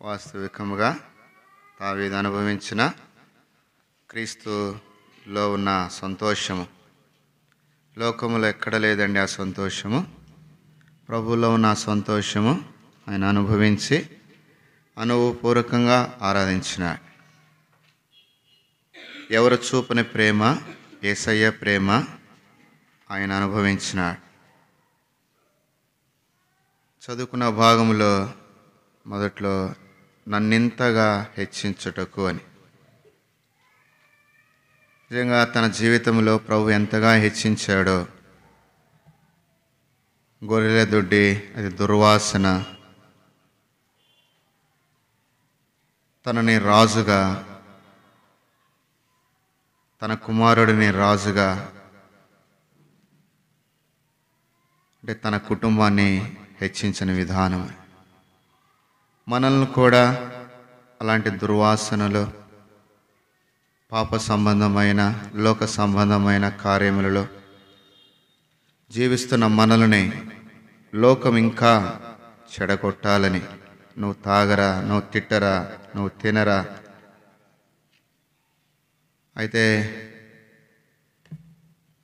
వాస్తవికముగా దావీదు అనుభవించిన క్రీస్తులో ఉన్న సంతోషము లోకములో ఎక్కడ లేదండి. ఆ సంతోషము ప్రభువులో ఉన్న సంతోషము ఆయన అనుభవించి అనుభవపూర్వకంగా ఆరాధించినాడు. ఎవరు చూపని ప్రేమ, యేసయ్య ప్రేమ ఆయన అనుభవించినాడు. చదువుకున్న భాగంలో మొదట్లో నన్నింతగా హెచ్చించుటకు అని. నిజంగా తన జీవితంలో ప్రభు ఎంతగా హెచ్చించాడో. గొర్రెల దొడ్డి, అది దుర్వాసన, తనని రాజుగా, తన కుమారుడిని రాజుగా, అంటే తన కుటుంబాన్ని హెచ్చించిన విధానం. మనల్ని కూడా అలాంటి దుర్వాసనలు, పాప సంబంధమైన, లోక సంబంధమైన కార్యములలో జీవిస్తున్న మనల్ని లోకం ఇంకా చెడగొట్టాలని, నువ్వు తాగరా, నువ్వు తిట్టరా, నువ్వు తినరా. అయితే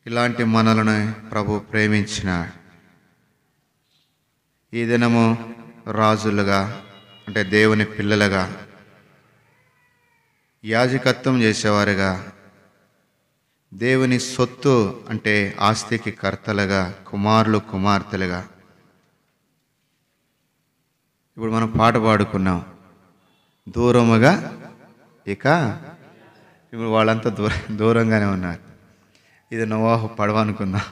ఇలాంటి మనలను ప్రభు ప్రేమించినాడు. ఈ దినము రాజులుగా, అంటే దేవుని పిల్లలుగా, యాజకత్వం చేసేవారుగా, దేవుని సొత్తు అంటే ఆస్తికి కర్తలుగా, కుమారులు కుమార్తెలుగా. ఇప్పుడు మనం పాట పాడుకున్నాం, దూరముగా. ఇక ఇప్పుడు వాళ్ళంతా దూరంగానే ఉన్నారు. ఇది నోవాహు పడవ అనుకుందాం,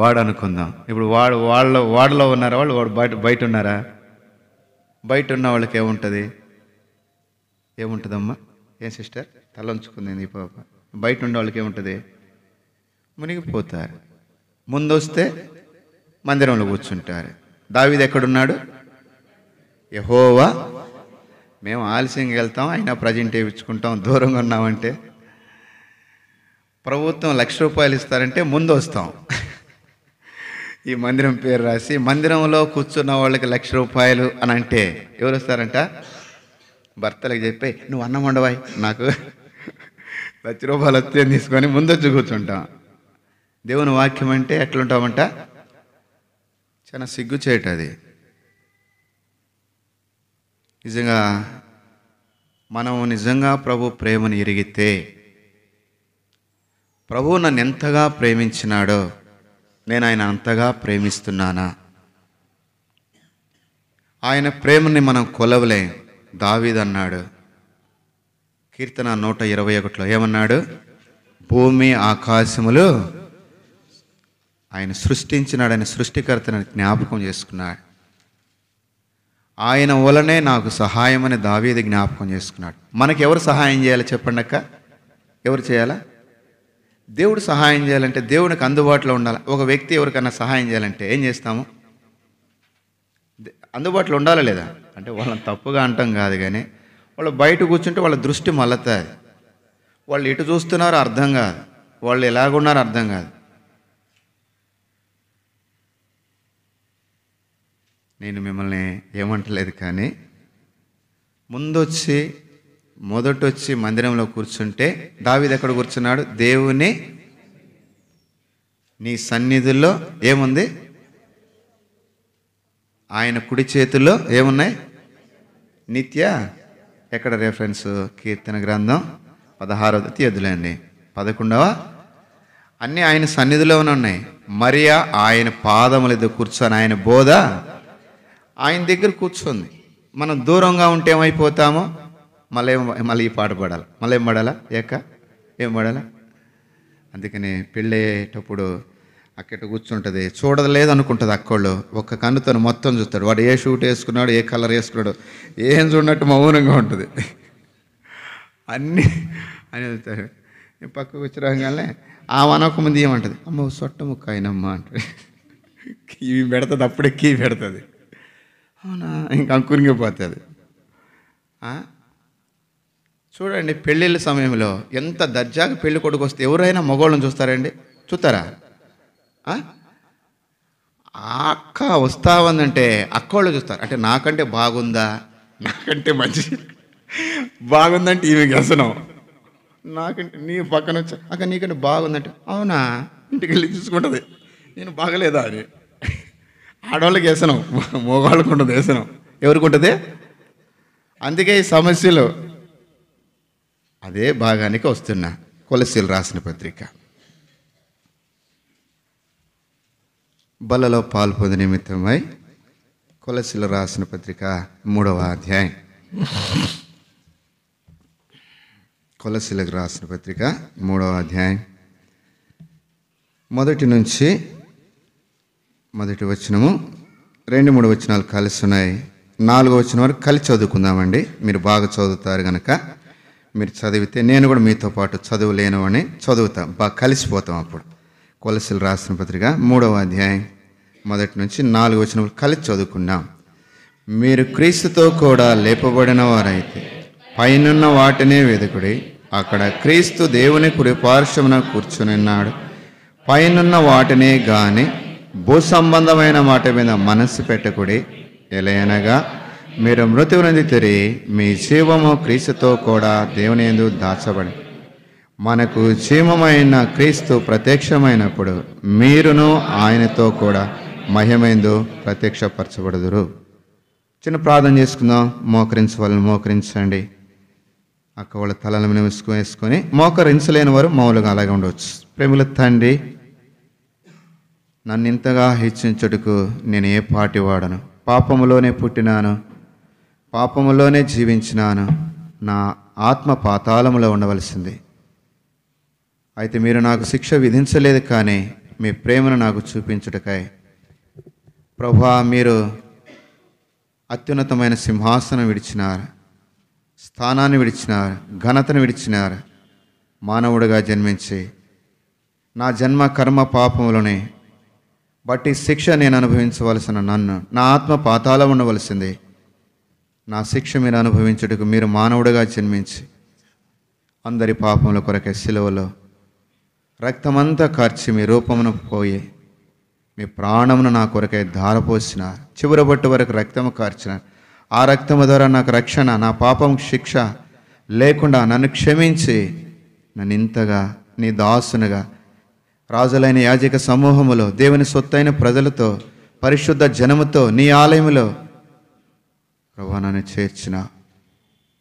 వాడు అనుకుందాం. ఇప్పుడు వాడలో ఉన్నారా, వాడు బయట ఉన్నారా? బయట ఉన్న వాళ్ళకి ఏముంటుందమ్మా? ఏం సిస్టర్ తల ఉంచుకుంది ఈ పాప? బయట ఉన్న వాళ్ళకి ఏముంటుంది? మునిగిపోతారు. ముందొస్తే మందిరంలో కూర్చుంటారు. దావీదు ఎక్కడున్నాడు? యెహోవా. మేము ఆలస్యంగా వెళ్తాం, అయినా ప్రజెంట్ వేయించుకుంటాం. దూరంగా ఉన్నామంటే ప్రభుత్వం ₹1,00,000 ఇస్తారంటే ముందు వస్తాం. ఈ మందిరం పేరు రాసి మందిరంలో కూర్చున్న వాళ్ళకి ₹1,00,000 అని అంటే ఎవరు వస్తారంట? భర్తలకు చెప్పి, నువ్వు అన్నం వండవాయి, నాకు ₹1,00,000 వస్తే తీసుకొని ముందొచ్చి కూర్చుంటాం. దేవుని వాక్యం అంటే ఎట్లుంటామంట? చాలా సిగ్గుచేటు అది. నిజంగా మనం నిజంగా ప్రభు ప్రేమను ఎరిగితే, ప్రభువు నన్ను ఎంతగా ప్రేమించినాడో నేను ఆయన అంతగా ప్రేమిస్తున్నానా? ఆయన ప్రేమని మనం కొలవలేం. దావీదు అన్నాడు కీర్తన 121లో, ఏమన్నాడు? భూమి ఆకాశములు ఆయన సృష్టించినాడు. ఆయన సృష్టికర్తని జ్ఞాపకం చేసుకున్నాడు. ఆయన వలనే నాకు సహాయం అని దావీదు జ్ఞాపకం చేసుకున్నాడు. మనకి ఎవరు సహాయం చేయాలి చెప్పండి అక్క? ఎవరు చేయాలా? దేవుడు సహాయం చేయాలంటే దేవునికి అందుబాటులో ఉండాలి. ఒక వ్యక్తి ఎవరికన్నా సహాయం చేయాలంటే ఏం చేస్తాము? అందుబాటులో ఉండాలా లేదా? అంటే వాళ్ళని తప్పుగా అంటాం కాదు, కానీ వాళ్ళు బయట కూర్చుంటే వాళ్ళ దృష్టి మళ్ళతుంది. వాళ్ళు ఎటు చూస్తున్నారో అర్థం కాదు, వాళ్ళు ఎలాగున్నారో అర్థం కాదు. నేను మిమ్మల్ని ఏమంటలేదు, కానీ మొదటొచ్చి మందిరంలో కూర్చుంటే దావీదు ఎక్కడ కూర్చున్నాడు? దేవుని నీ సన్నిధిలో ఏముంది? ఆయన కుడి చేతుల్లో ఏమున్నాయి? నిత్య. ఎక్కడ రెఫరెన్స్? కీర్తన గ్రంథం 16వ తీయదులేండి, 11వ. అన్నీ ఆయన సన్నిధిలోనే ఉన్నాయి. మరియా ఆయన పాదముల దగ్గర కూర్చొని ఆయన బోధ ఆయన దగ్గర కూర్చొంది. మనం దూరంగా ఉంటే ఏమైపోతామో? మళ్ళీ ఈ పాట పాడాలి, మళ్ళీ ఏం పాడాలా? ఏం పాడాలా? అందుకని పెళ్ళేటప్పుడు అక్కడ కూర్చుంటుంది, చూడలేదు అనుకుంటుంది అక్కోళ్ళు. ఒక్క కన్నుతో మొత్తం చూస్తాడు. వాడు ఏ షూట్ వేసుకున్నాడు, ఏ కలర్ వేసుకున్నాడు, ఏం చూడనట్టు మౌనంగా ఉంటుంది. అన్నీ అని వెళ్తాడు. పక్కకు వచ్చిరాగానే ఆ వనొక ముందు ఏమంటుంది? అమ్మ సొట్ట ముక్క అయినమ్మ అంటాడు. ఇవి పెడుతుంది, అప్పుడే కీ పెడుతుంది. అవునా? ఇంకా అంకురిగిపోతుంది. చూడండి, పెళ్ళిళ్ళ సమయంలో ఎంత దర్జాగా పెళ్లి కొడుకు వస్తే ఎవరైనా మగవాళ్ళని చూస్తారండి? చూస్తారా? అక్క వస్తావందంటే అక్కోళ్ళు చూస్తారు. అంటే నాకంటే బాగుందా, నాకంటే మంచి బాగుందంటే ఈమె వ్యసనం. నాకంటే నీ పక్కన వచ్చి అక్క నీకంటే బాగుందంటే అవునా, ఇంటికి వెళ్ళి చూసుకుంటుంది నేను బాగలేదా అని. ఆడవాళ్ళకి వ్యసనం, మగవాళ్ళకు ఉంటుంది వ్యసనం. ఎవరికి ఉంటుంది? అందుకే ఈ సమస్యలు. అదే భాగానికి వస్తున్నా. కొలస్సీలు రాసిన పత్రిక బలలో పాల్పొంది నిమిత్తమై కొలస్సీలు రాసిన పత్రిక 3వ అధ్యాయం. కొలస్సీలకు రాసిన పత్రిక 3వ అధ్యాయం మొదటి వచనము 2-3 వచనాలు కలిసి ఉన్నాయి. 4వ వచనం వరకు కలిసి చదువుకుందామండి. మీరు బాగా చదువుతారు కనుక మీరు చదివితే నేను కూడా మీతో పాటు చదువులేనివని చదువుతా, బాగా కలిసిపోతాం. అప్పుడు కొలస్సీలు రాసిన పత్రిక 3వ అధ్యాయం 1-4 వచనం కలిసి చదువుకున్నాం. మీరు క్రీస్తుతో కూడా లేపబడిన వారైతే పైనున్న వాటినే వెదుకుడి, అక్కడ క్రీస్తు దేవుని కుడి పార్శ్వమున కూర్చునిన్నాడు. పైనున్న వాటినే గాని భూ సంబంధమైన వాటి మీద మనస్సు పెట్టకుడి. ఎలయనగా మీరు మృతి నొందితిరి, మీ జీవము క్రీస్తుతో కూడా దేవుని యందు దాచబడి మనకు జీవమైన క్రీస్తు ప్రత్యక్షమైనప్పుడు మీరును ఆయనతో కూడా మహిమయందు ప్రత్యక్షపరచబడుదురు. చిన్న ప్రార్థన చేసుకుందాం. మోకరించవాళ్ళని మోకరించండి. అక్క వాళ్ళ తలల మీద వేసుకొని మోకరించలేని వారు మామూలుగా అలాగే ఉండవచ్చు. ప్రేమల తండ్రి, నన్ను ఇంతగా హెచ్చించుటకు నేను ఏ పాటి వాడను. పాపములోనే పుట్టినాను, పాపములోనే జీవించినాను. నా ఆత్మ పాతాళములో ఉండవలసింది. అయితే మీరు నాకు శిక్ష విధించలేదు, కానీ మీ ప్రేమను నాకు చూపించుటకై ప్రభువా మీరు అత్యున్నతమైన సింహాసనం విడిచినారు, స్థానాన్ని విడిచినారు, ఘనతను విడిచినారు. మానవుడిగా జన్మించి నా జన్మ కర్మ పాపములని బట్టి శిక్ష నేను అనుభవించవలసిన నన్ను, నా ఆత్మ పాతాళం ఉండవలసింది. నా శిక్ష మీరు అనుభవించుటకు మీరు మానవుడిగా జన్మించి అందరి పాపముల కొరకే సిలువలో రక్తమంతా కార్చి మీ రూపమును పోయి మీ ప్రాణమును నా కొరకై ధారపోసినారు. చివరబొట్టు వరకు రక్తము కార్చినారు. ఆ రక్తము ద్వారా నాకు రక్షణ, నా పాపం శిక్ష లేకుండా నన్ను క్షమించి నన్ను ఇంతగా నీ దాసునుగా రాజులైన యాజక సమూహములో దేవుని సొత్తైన ప్రజలతో పరిశుద్ధ జనముతో నీ ఆలయములో ప్రభువా నన్ను చేర్చిన.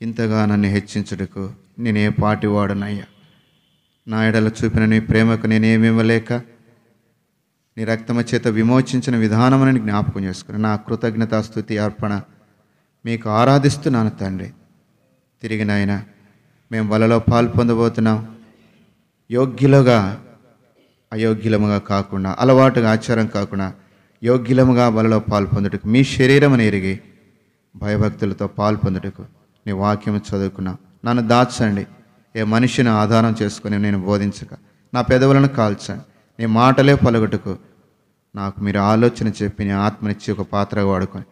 ఇంతగా నన్ను హెచ్చించుటకు నేనే పాటి వాడునయ్యా. నా ఎడల చూపిన నీ ప్రేమకు నేనేమివ్వలేక నీ రక్తమ చేత విమోచించిన విధానమని జ్ఞాపకం చేసుకుని నా కృతజ్ఞతాస్తుతి అర్పణ మీకు ఆరాధిస్తున్నాను తండ్రి. తిరిగి నాయన మేము వలలో పాల్పొందబోతున్నాం. యోగ్యులుగా అయోగ్యులముగా కాకుండా, అలవాటుగా ఆచారం కాకుండా యోగ్యులముగా వలలో పాల్పొందుటకు, మీ శరీరమును ఎరిగి భయభక్తులతో పాల్పొందుటకు నీ వాక్యము చదువుకున్నాం. నన్ను దాచండి. ఏ మనిషిని ఆధారం చేసుకుని నేను బోధించక నా పెదవులను కాల్చండి. నీ మాటలే పలుకుటకు నాకు మీరు ఆలోచన చెప్పి నీ ఆత్మనిచ్చి ఒక పాత్రగా వాడుకొని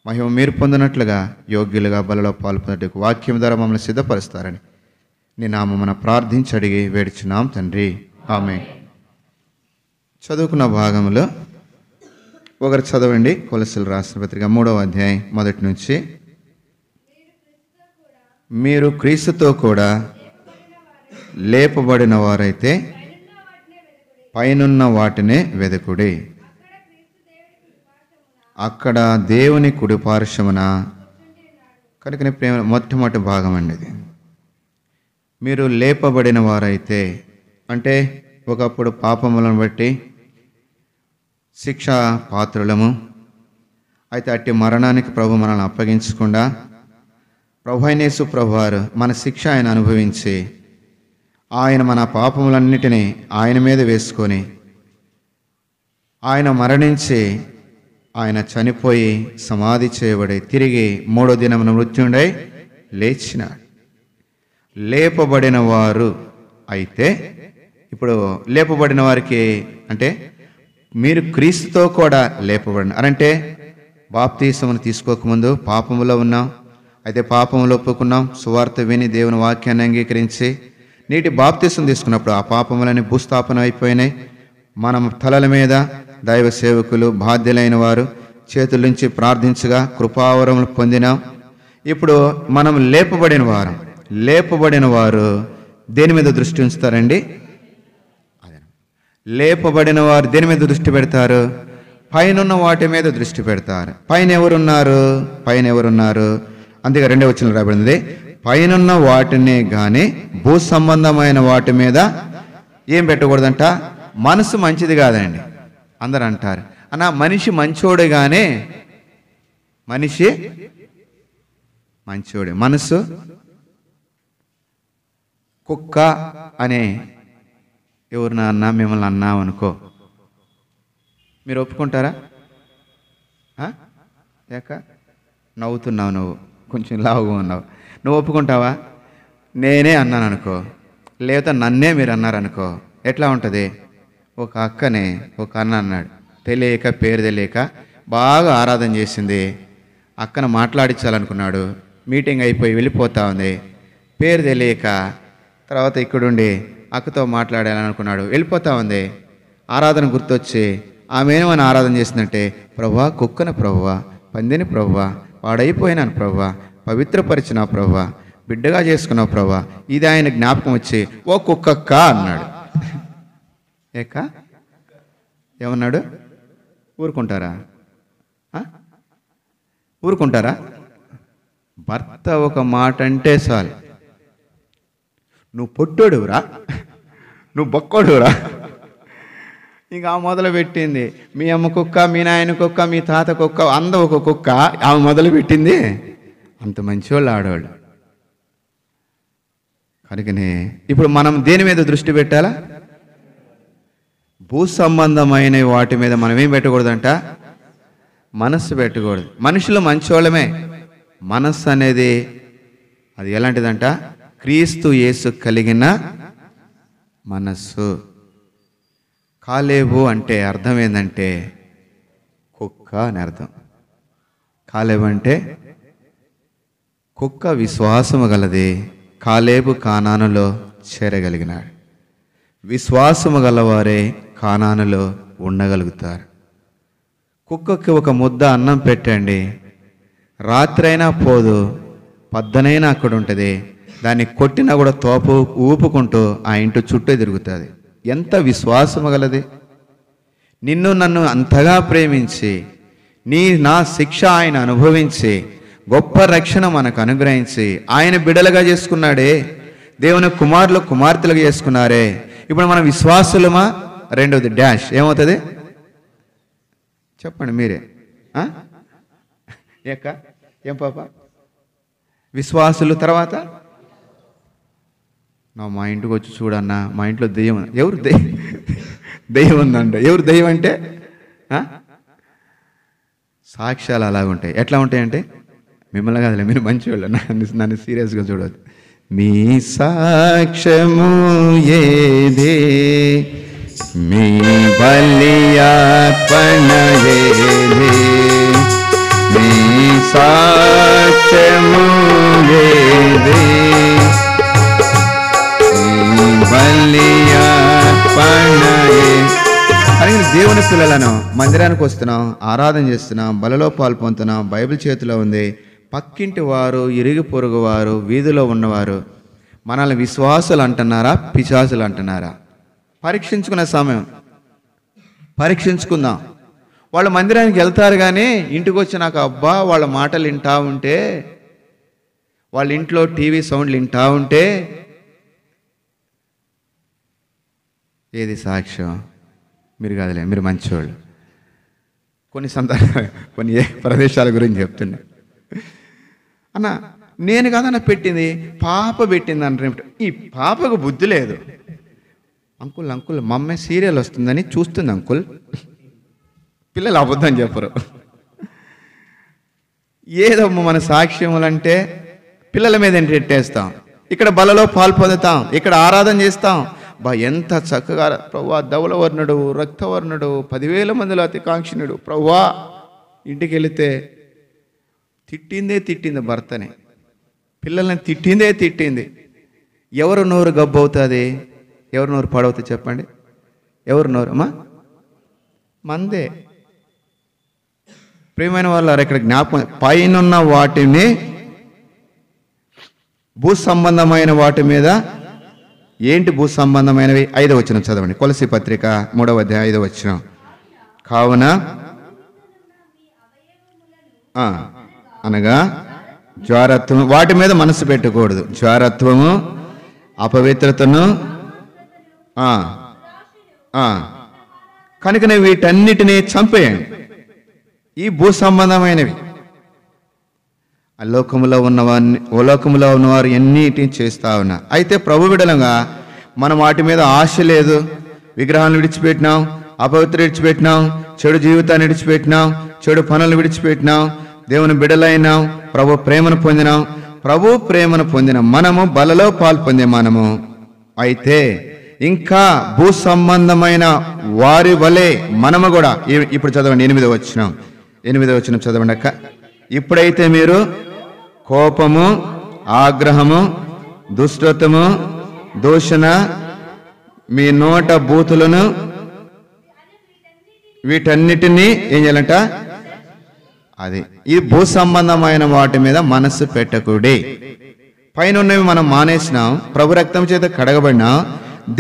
మహిమ మీరు పొందినట్లుగా యోగ్యులుగా బలలో పాల్పొందుటకు వాక్యం ద్వారా మమ్మల్ని సిద్ధపరుస్తారని నీ నామమున ప్రార్థించి అడిగి వేడుచున్నాం తండ్రి, ఆమేన్. చదువుకున్న భాగంలో ఒకరు చదవండి. కొలస్సీలు రాసిన పత్రిక 3వ అధ్యాయం 1 నుంచి. మీరు క్రీస్తుతో కూడా లేపబడిన వారైతే పైనున్న వాటినే వెదకుడి, అక్కడ దేవుని కుడి పార్శ్వమున. కనుకనే ప్రేమ మొట్టమొదటి భాగం అండి ఇది. మీరు లేపబడిన వారైతే అంటే ఒకప్పుడు పాపములను బట్టి శిక్ష పాత్రులము. అయితే అట్టి మరణానికి ప్రభు మనల్ని అప్పగించకుండా ప్రభు అయిన యేసు ప్రభువారు మన శిక్ష ఆయన అనుభవించి ఆయన మన పాపములన్నిటినీ ఆయన మీద వేసుకొని ఆయన మరణించి ఆయన చనిపోయి సమాధి చేయబడి తిరిగి 3వ దినమున మృత్యుండై లేచినాడు. లేపబడిన వారు అయితే ఇప్పుడు లేపబడిన వారికి అంటే మీరు క్రీస్తుతో కూడా లేపబడిన అంటే బాప్తీసమును తీసుకోకముందు పాపములో ఉన్నాం. అయితే పాపములో ఒప్పుకున్నాం, సువార్త విని దేవుని వాక్యాన్ని అంగీకరించి నీటి బాప్తీసం తీసుకున్నప్పుడు ఆ పాపములని భూస్థాపన అయిపోయినాయి. మనం తలల మీద దైవ సేవకులు బాధ్యులైన వారు చేతుల నుంచి ప్రార్థించగా కృపావరములు పొందినాం. ఇప్పుడు మనం లేపబడిన వారు దేని మీద దృష్టి ఉంచుతారండి? లేపబడిన వారు దేని మీద దృష్టి పెడతారు? పైనున్న వాటి మీద దృష్టి పెడతారు. పైన ఎవరున్నారు? అందుకే 2వ వచనంలో రాబడింది, పైనున్న వాటిని కానీ భూ సంబంధమైన వాటి మీద ఏం పెట్టకూడదంట? మనసు మంచిది కాదండి. అందరు అంటారు అన్న మనిషి మంచోడే కానీ మనిషి మంచోడే, మనసు కుక్క అనే ఎవరిన అన్నా మిమ్మల్ని అన్నావు అనుకో, మీరు ఒప్పుకుంటారా? ఏక నవ్వుతున్నావు, నువ్వు కొంచెం లావుగా ఉన్నావు, నువ్వు ఒప్పుకుంటావా? నేనే అన్నాను అనుకో, లేదా నన్నే మీరు అన్నారనుకో, ఎట్లా ఉంటుంది? ఒక అక్కనే ఒక అన్న అన్నాడు, తెలియక పేరు తెలియక బాగా ఆరాధన చేసింది. అక్కను మాట్లాడించాలనుకున్నాడు, మీటింగ్ అయిపోయి వెళ్ళిపోతా ఉంది. పేరు తెలియక తర్వాత ఇక్కడుండి అక్కతో మాట్లాడాలనుకున్నాడు, వెళ్ళిపోతా ఉంది. ఆరాధన గుర్తొచ్చి ఆమె ఏమని ఆరాధన చేసిందంటే, ప్రభువా కుక్కను ప్రభువా, పందిని ప్రభువా, వాడైపోయినాను ప్రభువా, పవిత్రపరిచిన ప్రభువా, బిడ్డగా చేసుకున్నావు ప్రభువా. ఇది ఆయన జ్ఞాపకం వచ్చి ఓ కుక్కక్క అన్నాడు. ఏక ఏమన్నాడు? ఊరుకుంటారా? భర్త ఒక మాట అంటే చాలు, నువ్వు పొట్టోడురా, నువ్వు బొక్కోడురా, ఇంకా మొదలు పెట్టింది. మీ అమ్మ కుక్క, మీ నాయన కుక్క, మీ తాత కుక్క, అందరూ ఒక కుక్క. ఆమె మొదలు పెట్టింది. అంత మంచివాళ్ళు ఆడవాళ్ళు. కనుకనే ఇప్పుడు మనం దేని మీద దృష్టి పెట్టాలా? భూ సంబంధమైన వాటి మీద మనం ఏం పెట్టకూడదంట? మనస్సు పెట్టకూడదు. మనుషులు మంచివాళ్ళమే. మనస్సు అనేది అది ఎలాంటిదంట? క్రీస్తు యేసు కలిగిన మనస్సు. కాలేబు అంటే అర్థం ఏంటంటే కుక్క అని అర్థం. కాలేబు అంటే కుక్క విశ్వాసము గలది. కాలేబు కానానులో చేరగలిగినాడు. విశ్వాసము గలవారే కానానులో ఉండగలుగుతారు. కుక్కకి ఒక ముద్ద అన్నం పెట్టండి, రాత్రైనా పోదు, పద్దనైనా అక్కడ ఉంటుంది. దాన్ని కొట్టినా కూడా తోపు ఊపుకుంటూ ఆ ఇంటి చుట్టూ తిరుగుతుంది. ఎంత విశ్వాసము గలది! నిన్ను నన్ను అంతగా ప్రేమించి నా శిక్ష ఆయన అనుభవించి గొప్ప రక్షణ మనకు అనుగ్రహించి ఆయన బిడ్డలుగా చేసుకున్నాడే, దేవుని కుమారులు కుమార్తెలుగా చేసుకున్నారే. ఇప్పుడు మనం విశ్వాసులమా? రెండోది డాష్ ఏమవుతుంది చెప్పండి మీరే. ఏం పాప? విశ్వాసులు. తర్వాత మా ఇంటికి వచ్చి చూడన్నా, మా ఇంట్లో దెయ్యం. ఎవరు దెయ్యం ఉందంట. ఎవరు దెయ్యం అంటే సాక్ష్యాలు అలాగుంటాయి. ఎట్లా ఉంటాయంటే, మిమ్మల్ని కాదులే, మీరు మంచివాళ్ళు, నన్ను సీరియస్గా చూడవద్దు. మీ సాక్ష్యము ఏదే, మీ బలియార్పణ ఏదే, మీ సాక్ష్యము ఏదే, మీ బలియార్పణ అని. దేవుని పిల్లలను మందిరానికి వస్తున్నాం, ఆరాధన చేస్తున్నాం, బలలో పాల్పొందుతున్నాం, బైబిల్ చేతిలో ఉంది. పక్కింటి వారు, ఇరుగు పొరుగు వారు, వీధిలో ఉన్నవారు మనల్ని విశ్వాసులు అంటున్నారా, పిశాసులు అంటున్నారా? పరీక్షించుకునే సమయం. పరీక్షించుకుందాం. వాళ్ళు మందిరానికి వెళ్తారు కానీ ఇంటికి వచ్చి నాకు అబ్బా వాళ్ళ మాటలు వింటా ఉంటే, వాళ్ళ ఇంట్లో టీవీ సౌండ్లు వింటా ఉంటే ఏది సాక్ష్యం? మీరు కాదులే, మీరు మంచివాళ్ళు. కొన్ని ప్రదేశాల గురించి చెప్తున్నా. అన్న నేను కాదన్న పెట్టింది, పాప పెట్టింది అంటే ఈ పాపకు బుద్ధి లేదు. అంకుల్ మమ్మే సీరియల్ వస్తుందని చూస్తుంది అంకుల్. పిల్లలు అబద్ధం చెప్పరు. ఏదమ్మా మన సాక్ష్యములంటే పిల్లల మీద ఎట్టేస్తాం. ఇక్కడ బలలో పాల్పొందుతాం, ఇక్కడ ఆరాధన చేస్తాం. ఎంత చక్కగా ప్రభువా, ధవలవర్ణుడు, రక్తవర్ణుడు, 10,000 మందిలో అతికాంక్షణుడు ప్రభువా. ఇంటికి వెళితే తిట్టింది భర్తని, పిల్లల్ని తిట్టింది. ఎవరు నోరు గబ్బవుతుంది? ఎవరు నోరు పాడవుతుంది చెప్పండి? ఎవరు నోరు అమ్మా? మందే. ప్రియమైన వాళ్ళారు, ఇక్కడ జ్ఞాపకం, పైనున్న వాటిని భూ సంబంధమైన వాటి మీద. ఏంటి భూ సంబంధమైనవి? 5వ వచనం చదవండి. కొలసీ పత్రిక 3వ అధ్యాయం 5వ వచనం. కావున అనగా జారత్వము, వాటి మీద మనసు పెట్టకూడదు. జారత్వము, అపవిత్రతను, కనుకనే వీటన్నిటినీ చంపేయండి. ఈ భూ సంబంధమైనవి. అలోకములో ఉన్నవారు ఎన్నిటిని చేస్తా ఉన్నా. అయితే ప్రభు బిడ్డలుగా మనం వాటి మీద ఆశ లేదు. విగ్రహాలను విడిచిపెట్టినాం, అపవిత్ర విడిచిపెట్టినాం, చెడు జీవితాన్ని విడిచిపెట్టినాం, చెడు పనులు విడిచిపెట్టినాం, దేవుని బిడ్డలైనాం, ప్రభు ప్రేమను పొందినాం. ప్రభు ప్రేమను పొందిన మనము బలలో పాల్పొందే మనము. అయితే ఇంకా భూ సంబంధమైన వారి వలె మనము కూడా. ఇప్పుడు చదవండి 8వ వచనం చదవండి అక్క. ఇప్పుడైతే మీరు కోపము, ఆగ్రహము, దుష్టత్వము, దూషణ, మీ నోట బూతులను, వీటన్నిటినీ ఏం చేయాలంట? అది ఈ భూ సంబంధమైన వాటి మీద మనస్సు పెట్టకూడే. పైన ఉన్నవి మనం మానేసినాం, ప్రభు రక్తం చేత కడగబడినాం,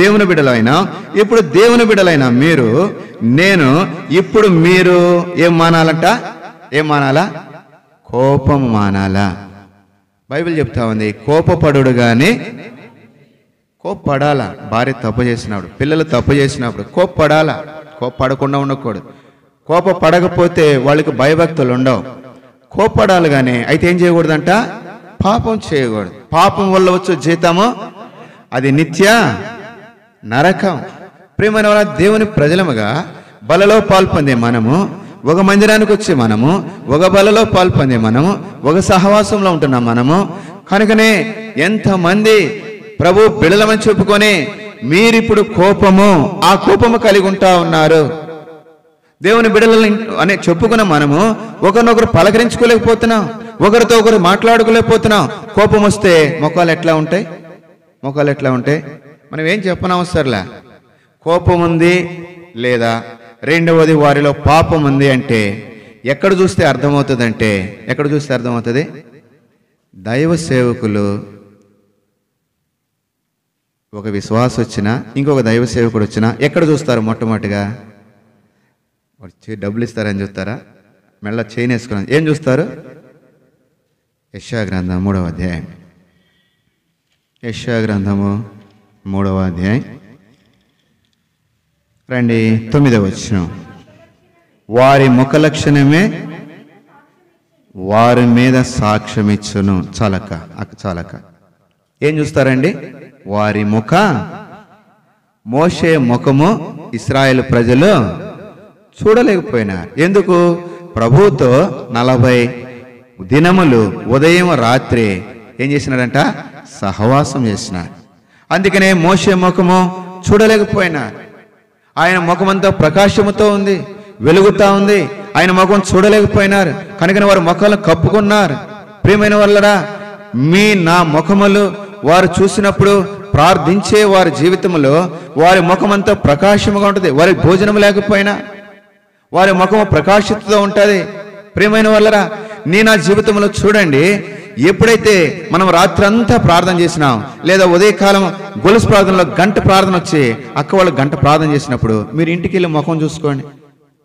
దేవుని బిడ్డలైనా. ఇప్పుడు దేవుని బిడ్డలైనా మీరు, నేను, ఇప్పుడు మీరు ఏం మానాలంట? ఏం మానాలా? కోపం మానాలా? బైబిల్ చెప్తా ఉంది, కోపపడు కానీ కోప్పడాలా. భార్య తప్పు చేసినప్పుడు, పిల్లలు తప్పు చేసినప్పుడు కోప్పడాలా. కోప్పడకుండా ఉండకూడదు. కోపపడకపోతే వాళ్ళకి భయభక్తులు ఉండవు. కోప్పడాలి కానీ. అయితే ఏం చేయకూడదంట? పాపం చేయకూడదు. పాపం వల్ల వచ్చే జీతము అది నిత్య నరకం. ప్రియమైన వాళ్ళ దేవుని ప్రజలముగా బలలో పాల్పొందే మనము, ఒక మందిరానికి వచ్చే మనము, ఒక బలలో పాల్పొందే మనము, ఒక సహవాసంలో ఉంటున్నాం మనము. కనుకనే ఎంతమంది ప్రభు బిడలమని చెప్పుకొని మీరిప్పుడు కోపము, ఆ కోపము కలిగి ఉంటా ఉన్నారు. దేవుని బిడలని అనే చెప్పుకున్న మనము ఒకరినొకరు పలకరించుకోలేకపోతున్నాం, ఒకరితో ఒకరు మాట్లాడుకోలేకపోతున్నాం. కోపం వస్తే మొక్కలు ఎట్లా ఉంటాయి? మనం ఏం చెప్పనవసరంలే. కోపం ఉంది లేదా, రెండవది వారిలో పాపం ఉంది అంటే ఎక్కడ చూస్తే అర్థమవుతుంది? దైవ సేవకులు, ఒక విశ్వాస వచ్చినా, ఇంకొక దైవ సేవకుడు వచ్చినా ఎక్కడ చూస్తారు? మొట్టమొదటిగా వచ్చి డబ్బులు ఇస్తారని చూస్తారా? మెల్ల చైన్ వేసుకుని ఏం చూస్తారు? యెషయా గ్రంథం 3వ అధ్యాయం. యెషయా గ్రంథము 3వ అధ్యాయం రండి 9వ వచనం. వారి ముఖ లక్షణమే వారి మీద సాక్ష్యమిచ్చును. చాలక ఏం చూస్తారండి? వారి మోషే ముఖము ఇశ్రాయేలు ప్రజలు చూడలేకపోయినారు. ఎందుకు? ప్రభువుతో 40 దినములు ఉదయం రాత్రి ఏం చేసినాడంట? సహవాసం చేసినాడు. అందుకనే మోషే ముఖము చూడలేకపోయినారు. ఆయన ముఖమంతా ప్రకాశముతో ఉంది, వెలుగుతా ఉంది. ఆయన ముఖం చూడలేకపోయినారు. కనుక వారి ముఖాలను కప్పుకున్నారు. ప్రియమైన వాళ్ళరా, నా ముఖములు వారు చూసినప్పుడు ప్రార్థించే వారి జీవితంలో వారి ముఖమంతా ప్రకాశముగా ఉంటుంది. వారి భోజనం లేకపోయినా వారి ముఖము ప్రకాశితతో ఉంటుంది. ప్రియమైన వాళ్ళరా, నా జీవితంలో చూడండి, ఎప్పుడైతే మనం రాత్రంతా ప్రార్థన చేసినాం, లేదా ఉదయకాలం గొలుసు ప్రార్థనలో గంట ప్రార్థన వచ్చి అక్క వాళ్ళు గంట ప్రార్థన చేసినప్పుడు మీరు ఇంటికి వెళ్ళి ముఖం చూసుకోండి.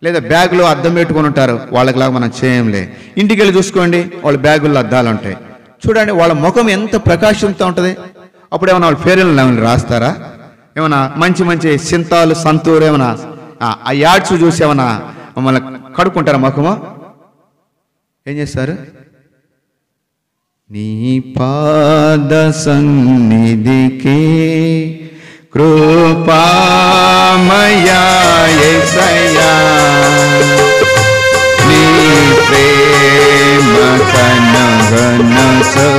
లేదా బ్యాగులో అద్దం పెట్టుకుని ఉంటారు, వాళ్ళకిలాగా మనం చేయంలే. ఇంటికి వెళ్ళి చూసుకోండి, వాళ్ళ బ్యాగుల్లో అద్దాలు ఉంటాయి. చూడండి వాళ్ళ ముఖం ఎంత ప్రకాశంతో ఉంటుంది. అప్పుడు ఏమైనా వాళ్ళు ఫేర్లు రాస్తారా? ఏమైనా మంచి సింతాలు, సంతూరు, ఏమైనా ఆ యాడ్స్ చూసి ఏమైనా మమ్మల్ని కడుక్కుంటారా ముఖము? ఏం చేస్తారు? నీ పాద సన్నిధికి కృపామయా యేసయ్యా, నీ ప్రేమ కనగనసు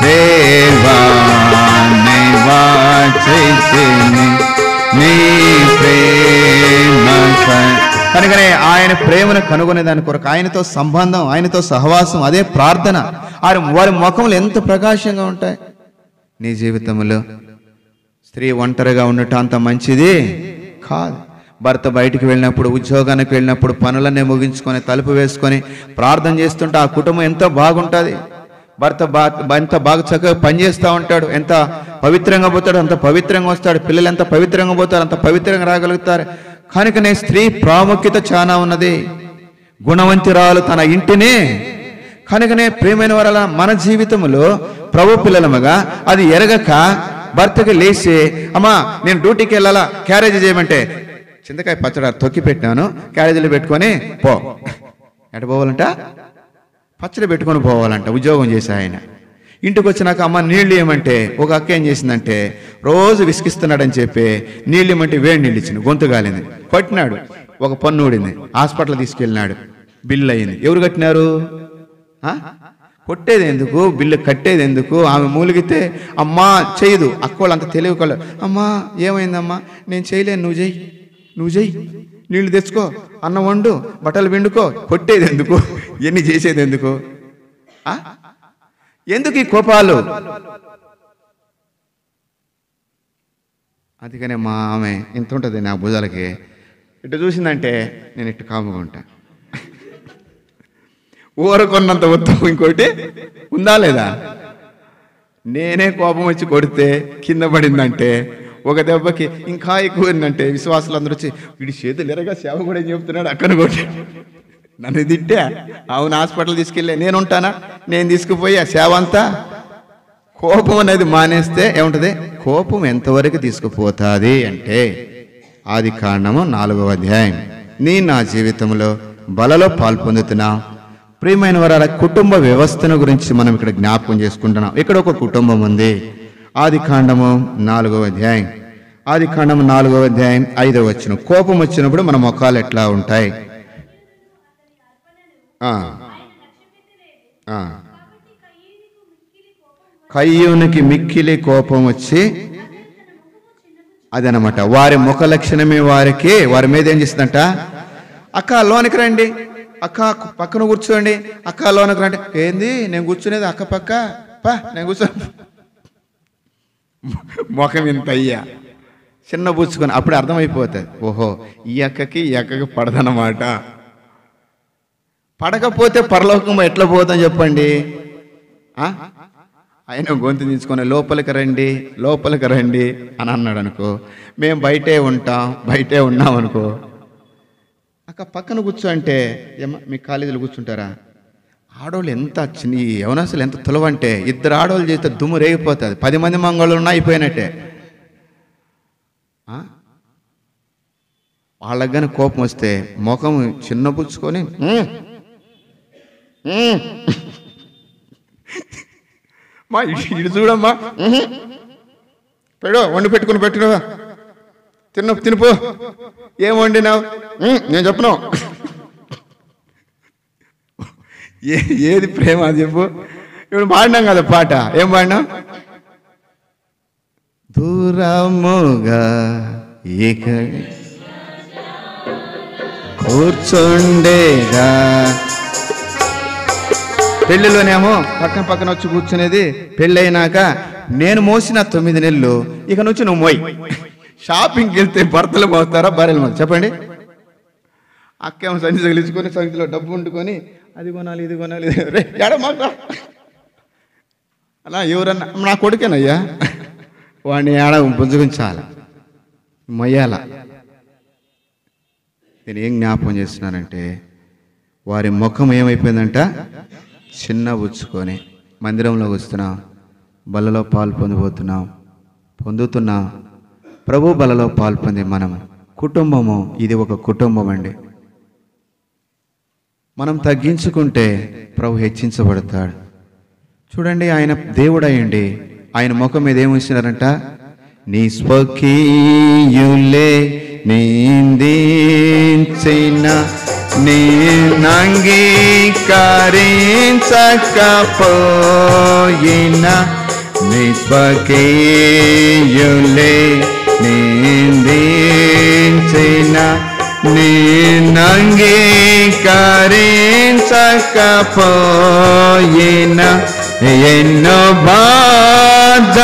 దేవా నివాసిని నీ ప్రేమ. కనుకనే ఆయన ప్రేమను కనుగొనే దాని కొరకు ఆయనతో సంబంధం, ఆయనతో సహవాసం, అదే ప్రార్థన. వారి ముఖములు ఎంత ప్రకాశంగా ఉంటాయి. నీ జీవితంలో స్త్రీ ఒంటరిగా ఉండటం అంత మంచిది కాదు. భర్త బయటికి వెళ్ళినప్పుడు, ఉద్యోగానికి వెళ్ళినప్పుడు పనులన్నీ ముగించుకొని తలుపు వేసుకొని ప్రార్థన చేస్తుంటే ఆ కుటుంబం ఎంతో బాగుంటుంది. భర్త ఎంత బాగా చక్కగా పనిచేస్తూ ఉంటాడు, ఎంత పవిత్రంగా పోతాడు అంత పవిత్రంగా వస్తాడు, పిల్లలు ఎంత పవిత్రంగా పోతారు అంత పవిత్రంగా రాగలుగుతారు. కనుకనే స్త్రీ ప్రాముఖ్యత చాలా ఉన్నది. గుణవంతురాలు తన ఇంటిని. కనుకనే ప్రియమైన వారల మన జీవితంలో ప్రభు పిల్లలముగా అది ఎరగక భర్తకి లేచి, అమ్మా నేను డ్యూటీకి వెళ్ళాలా, క్యారేజీ చేయమంటే చింతకాయ పచ్చడి తొక్కి పెట్టినాను, క్యారేజీలో పెట్టుకొని పో. ఎట పోవాలంట? పచ్చడి పెట్టుకొని పోవాలంట. ఉద్యోగం చేసే ఆయన ఇంటికి వచ్చినాక అమ్మ నీళ్ళు ఇవ్వమంటే ఒక అక్క ఏం చేసిందంటే రోజు విసిగిస్తున్నాడని చెప్పి నీళ్ళు ఇవ్వమంటే వేడి నీళ్ళు ఇచ్చింది, గొంతు గాలింది, కొట్టినాడు, ఒక పన్ను ఊడింది, హాస్పిటల్ తీసుకెళ్ళినాడు, బిల్లు అయ్యింది. ఎవరు కట్టినారు? కొట్టేది ఎందుకు, బిల్లు కట్టేది ఎందుకు? ఆమె మూలిగితే అమ్మా చేయదు. అక్కోళ్ళు అంత తెలియకోళ్ళు, అమ్మా ఏమైందమ్మా, నేను చేయలేను, నువ్వు చెయ్యి, నీళ్ళు తెచ్చుకో, అన్నం వండు, బట్టలు పిండుకో. కొట్టేది ఎందుకు? ఎన్ని చేసేది ఎందుకు? ఎందుకు ఈ కోపాలు? అందుకనే మా ఆమె ఇంత ఉంటుంది నా భుజాలకి, ఇటు చూసిందంటే నేను ఇటు కాముగా ఉంటా. ఊరకొన్నంత ఉత్తమం ఇంకోటి ఉందా లేదా? నేనే కోపం వచ్చి కొడితే కింద పడిందంటే ఒక దెబ్బకి ఇంకా ఎక్కువ ఏంటంటే విశ్వాసులు అందరూ వచ్చి వీడి చేతులు ఎరగా సేవ కూడా ఏం చెప్తున్నాడు అక్కడ కొట్టి నన్ను తిట్టా. అవును, హాస్పిటల్ తీసుకెళ్ళే నేను ఉంటానా, నేను తీసుకుపోయి ఆ సేవ అంతా. కోపం అనేది మానేస్తే ఏముంటుంది? కోపం ఎంతవరకు తీసుకుపోతుంది అంటే ఆదికాండము 4వ అధ్యాయం. నా జీవితంలో బలలో పాల్పొందుతున్నా. ప్రియమైన వారి కుటుంబ వ్యవస్థను గురించి మనం ఇక్కడ జ్ఞాపకం చేసుకుంటున్నాం. ఇక్కడ ఒక కుటుంబం ఉంది. ఆదికాండము 4వ అధ్యాయం, ఆదికాండము 4వ అధ్యాయం 5వ వచనం. కోపం వచ్చినప్పుడు మన ముఖాలు ఎట్లా ఉంటాయి? కయ్యూనికి మిక్కిలి కోపం వచ్చి అదనమాట వారి ముఖ లక్షణమే వారి మీద ఏం చేస్తుందంట? అక్క లోనికి రండి, అక్క పక్కన కూర్చోండి, అక్క లోనికి రండి. ఏంది నేను కూర్చునేది అక్క పక్క, నేను కూర్చో. ముఖం ఇంత అయ్యా చిన్న పుచ్చుకొని అప్పుడు అర్థమైపోతుంది, ఓహో ఈ అక్కకి పడదన్నమాట. పడకపోతే పరలోకం ఎట్లా పోతాం చెప్పండి? ఆయన గొంతు తీసుకొని లోపలికి రండి అని అన్నాడు అనుకో, మేము బయటే ఉన్నాం అనుకో, అక్క పక్కన కూర్చో అంటే మీ కాలేజీలో కూర్చుంటారా? ఆడవాళ్ళు ఎంత చిన్న యవనస్తులు ఎంత తులవంటే 2 ఆడవాళ్ళు చేస్తే దుమ్ము రేగిపోతుంది. 10 మంది మంగళలు ఉన్నా అయిపోయినట్టే. వాళ్ళకి కానీ కోపం వస్తే ముఖం చిన్న పుచ్చుకొని మా ఇటు చూడమ్మా, వండి పెట్టుకుని పెట్టినవా, తినిపో, ఏం వండినావు, నేను చెప్పను. ఏది ప్రేమ అది చెప్పు. ఇప్పుడు పాడినాం కదా పాట, ఏం పాడినాం? దూరముగా ఇక కూర్చుండేగా. పెళ్లిలోనేమో పక్కన వచ్చి కూర్చునేది, పెళ్ళైనాక నేను మోసిన 9 నెలలు ఇక నుంచి నువ్వు మోయి. షాపింగ్కి వెళ్తే భర్తలు మోస్తారా భార్యలు మోస్తారు చెప్పండి? అక్కేమో సంచి తగిలించుకొని సంచిలో డబ్బు వండుకొని అది కొనాలి ఇది కొనాలి, రే ఎడ మాట్లా అలా ఎవరన్నా నా కొడుకేనయ్యా వాడిని ఏడ పుంజుకుంచాల మొయ్యాల. నేను ఏం జ్ఞాపకం చేస్తున్నానంటే వారి ముఖం ఏమైపోయిందంట? చిన్న పుచ్చుకొని మందిరంలోకి వస్తున్నాం, బలలో పాలు పొందుతున్నాం. ప్రభు బలలో పాలు పొందే మనము కుటుంబము, ఇది ఒక కుటుంబం అండి. మనం తగ్గించుకుంటే ప్రభు హెచ్చించబడతాడు. చూడండి, ఆయన దేవుడు అయ్యండి, ఆయన ముఖం మీద ఏమిస్తున్నారంట? నీ స్వకీయులే నిందించిన అంగీకరించకపోయిన నిస్వకీయులే నిందించిన అంగీకరించకపోయిన ఎన్నో బాధలుందితివా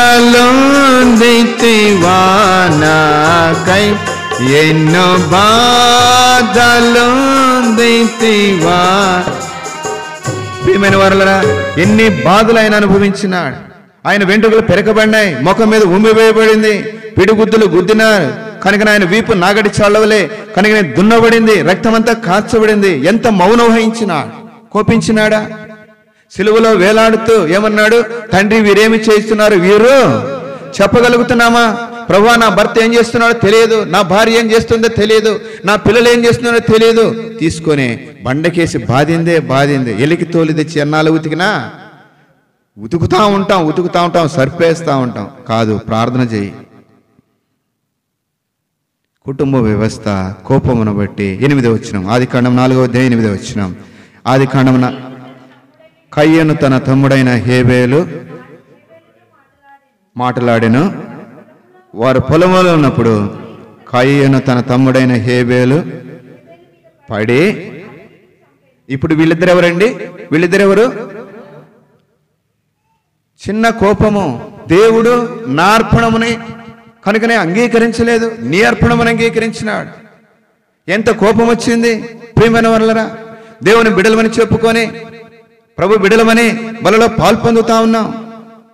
నాకై, ఎన్నో బాధలుందితివా ప్రియమైన వారలారా, ఎన్ని బాధలు ఆయన అనుభవించినాడు. ఆయన వెంట్రుకలు పెరకబడినాయి, ముఖం మీద ఉమ్మి వేయబడింది, పిడిగుద్దులు గుద్దినారు కనుక ఆయన వీపు నాగడి చాలవలే కనుక దున్నబడింది, రక్తమంతా కార్చబడింది. ఎంత మౌనం వహించినాడు, కోపించినాడా? సిలువలో వేలాడుతూ ఏమన్నాడు? తండ్రి, వీరేమి చేస్తున్నారు? వీరు చెప్పగలుగుతున్నామా? ప్రభువా, నా భర్త ఏం చేస్తున్నాడో తెలియదు, నా భార్య ఏం చేస్తుందో తెలియదు, నా పిల్లలు ఏం చేస్తున్నారో తెలియదు. తీసుకొని బండకేసి బాధిందే. ఎలికి తోలు తెచ్చి ఎన్నాళ్ళు ఉతుకుతా ఉంటాం, సర్పేస్తూ ఉంటాం. కాదు, ప్రార్థన చేయి. కుటుంబ వ్యవస్థ కోపమును బట్టి 8వ వచనం, ఆదికాండం 4వ అధ్యాయం 8వ వచనం. ఆదికాండం కయ్యను తన తమ్ముడైన హేబేలు మాటలాడెను. వారు పొలంలో ఉన్నప్పుడు కయ్యను తన తమ్ముడైన హేబేలు పడి, ఇప్పుడు వీళ్ళిద్దరెవరు? చిన్న కోపము. దేవుడు నా అర్పణముని కనుకనే అంగీకరించలేదు, నీ అర్పణమును అంగీకరించినాడు. ఎంత కోపం వచ్చింది ప్రియమైన వారలారా. దేవుని బిడలమని చెప్పుకొని ప్రభు బిడలమని బలలో పాల్పొందుతా ఉన్నాం,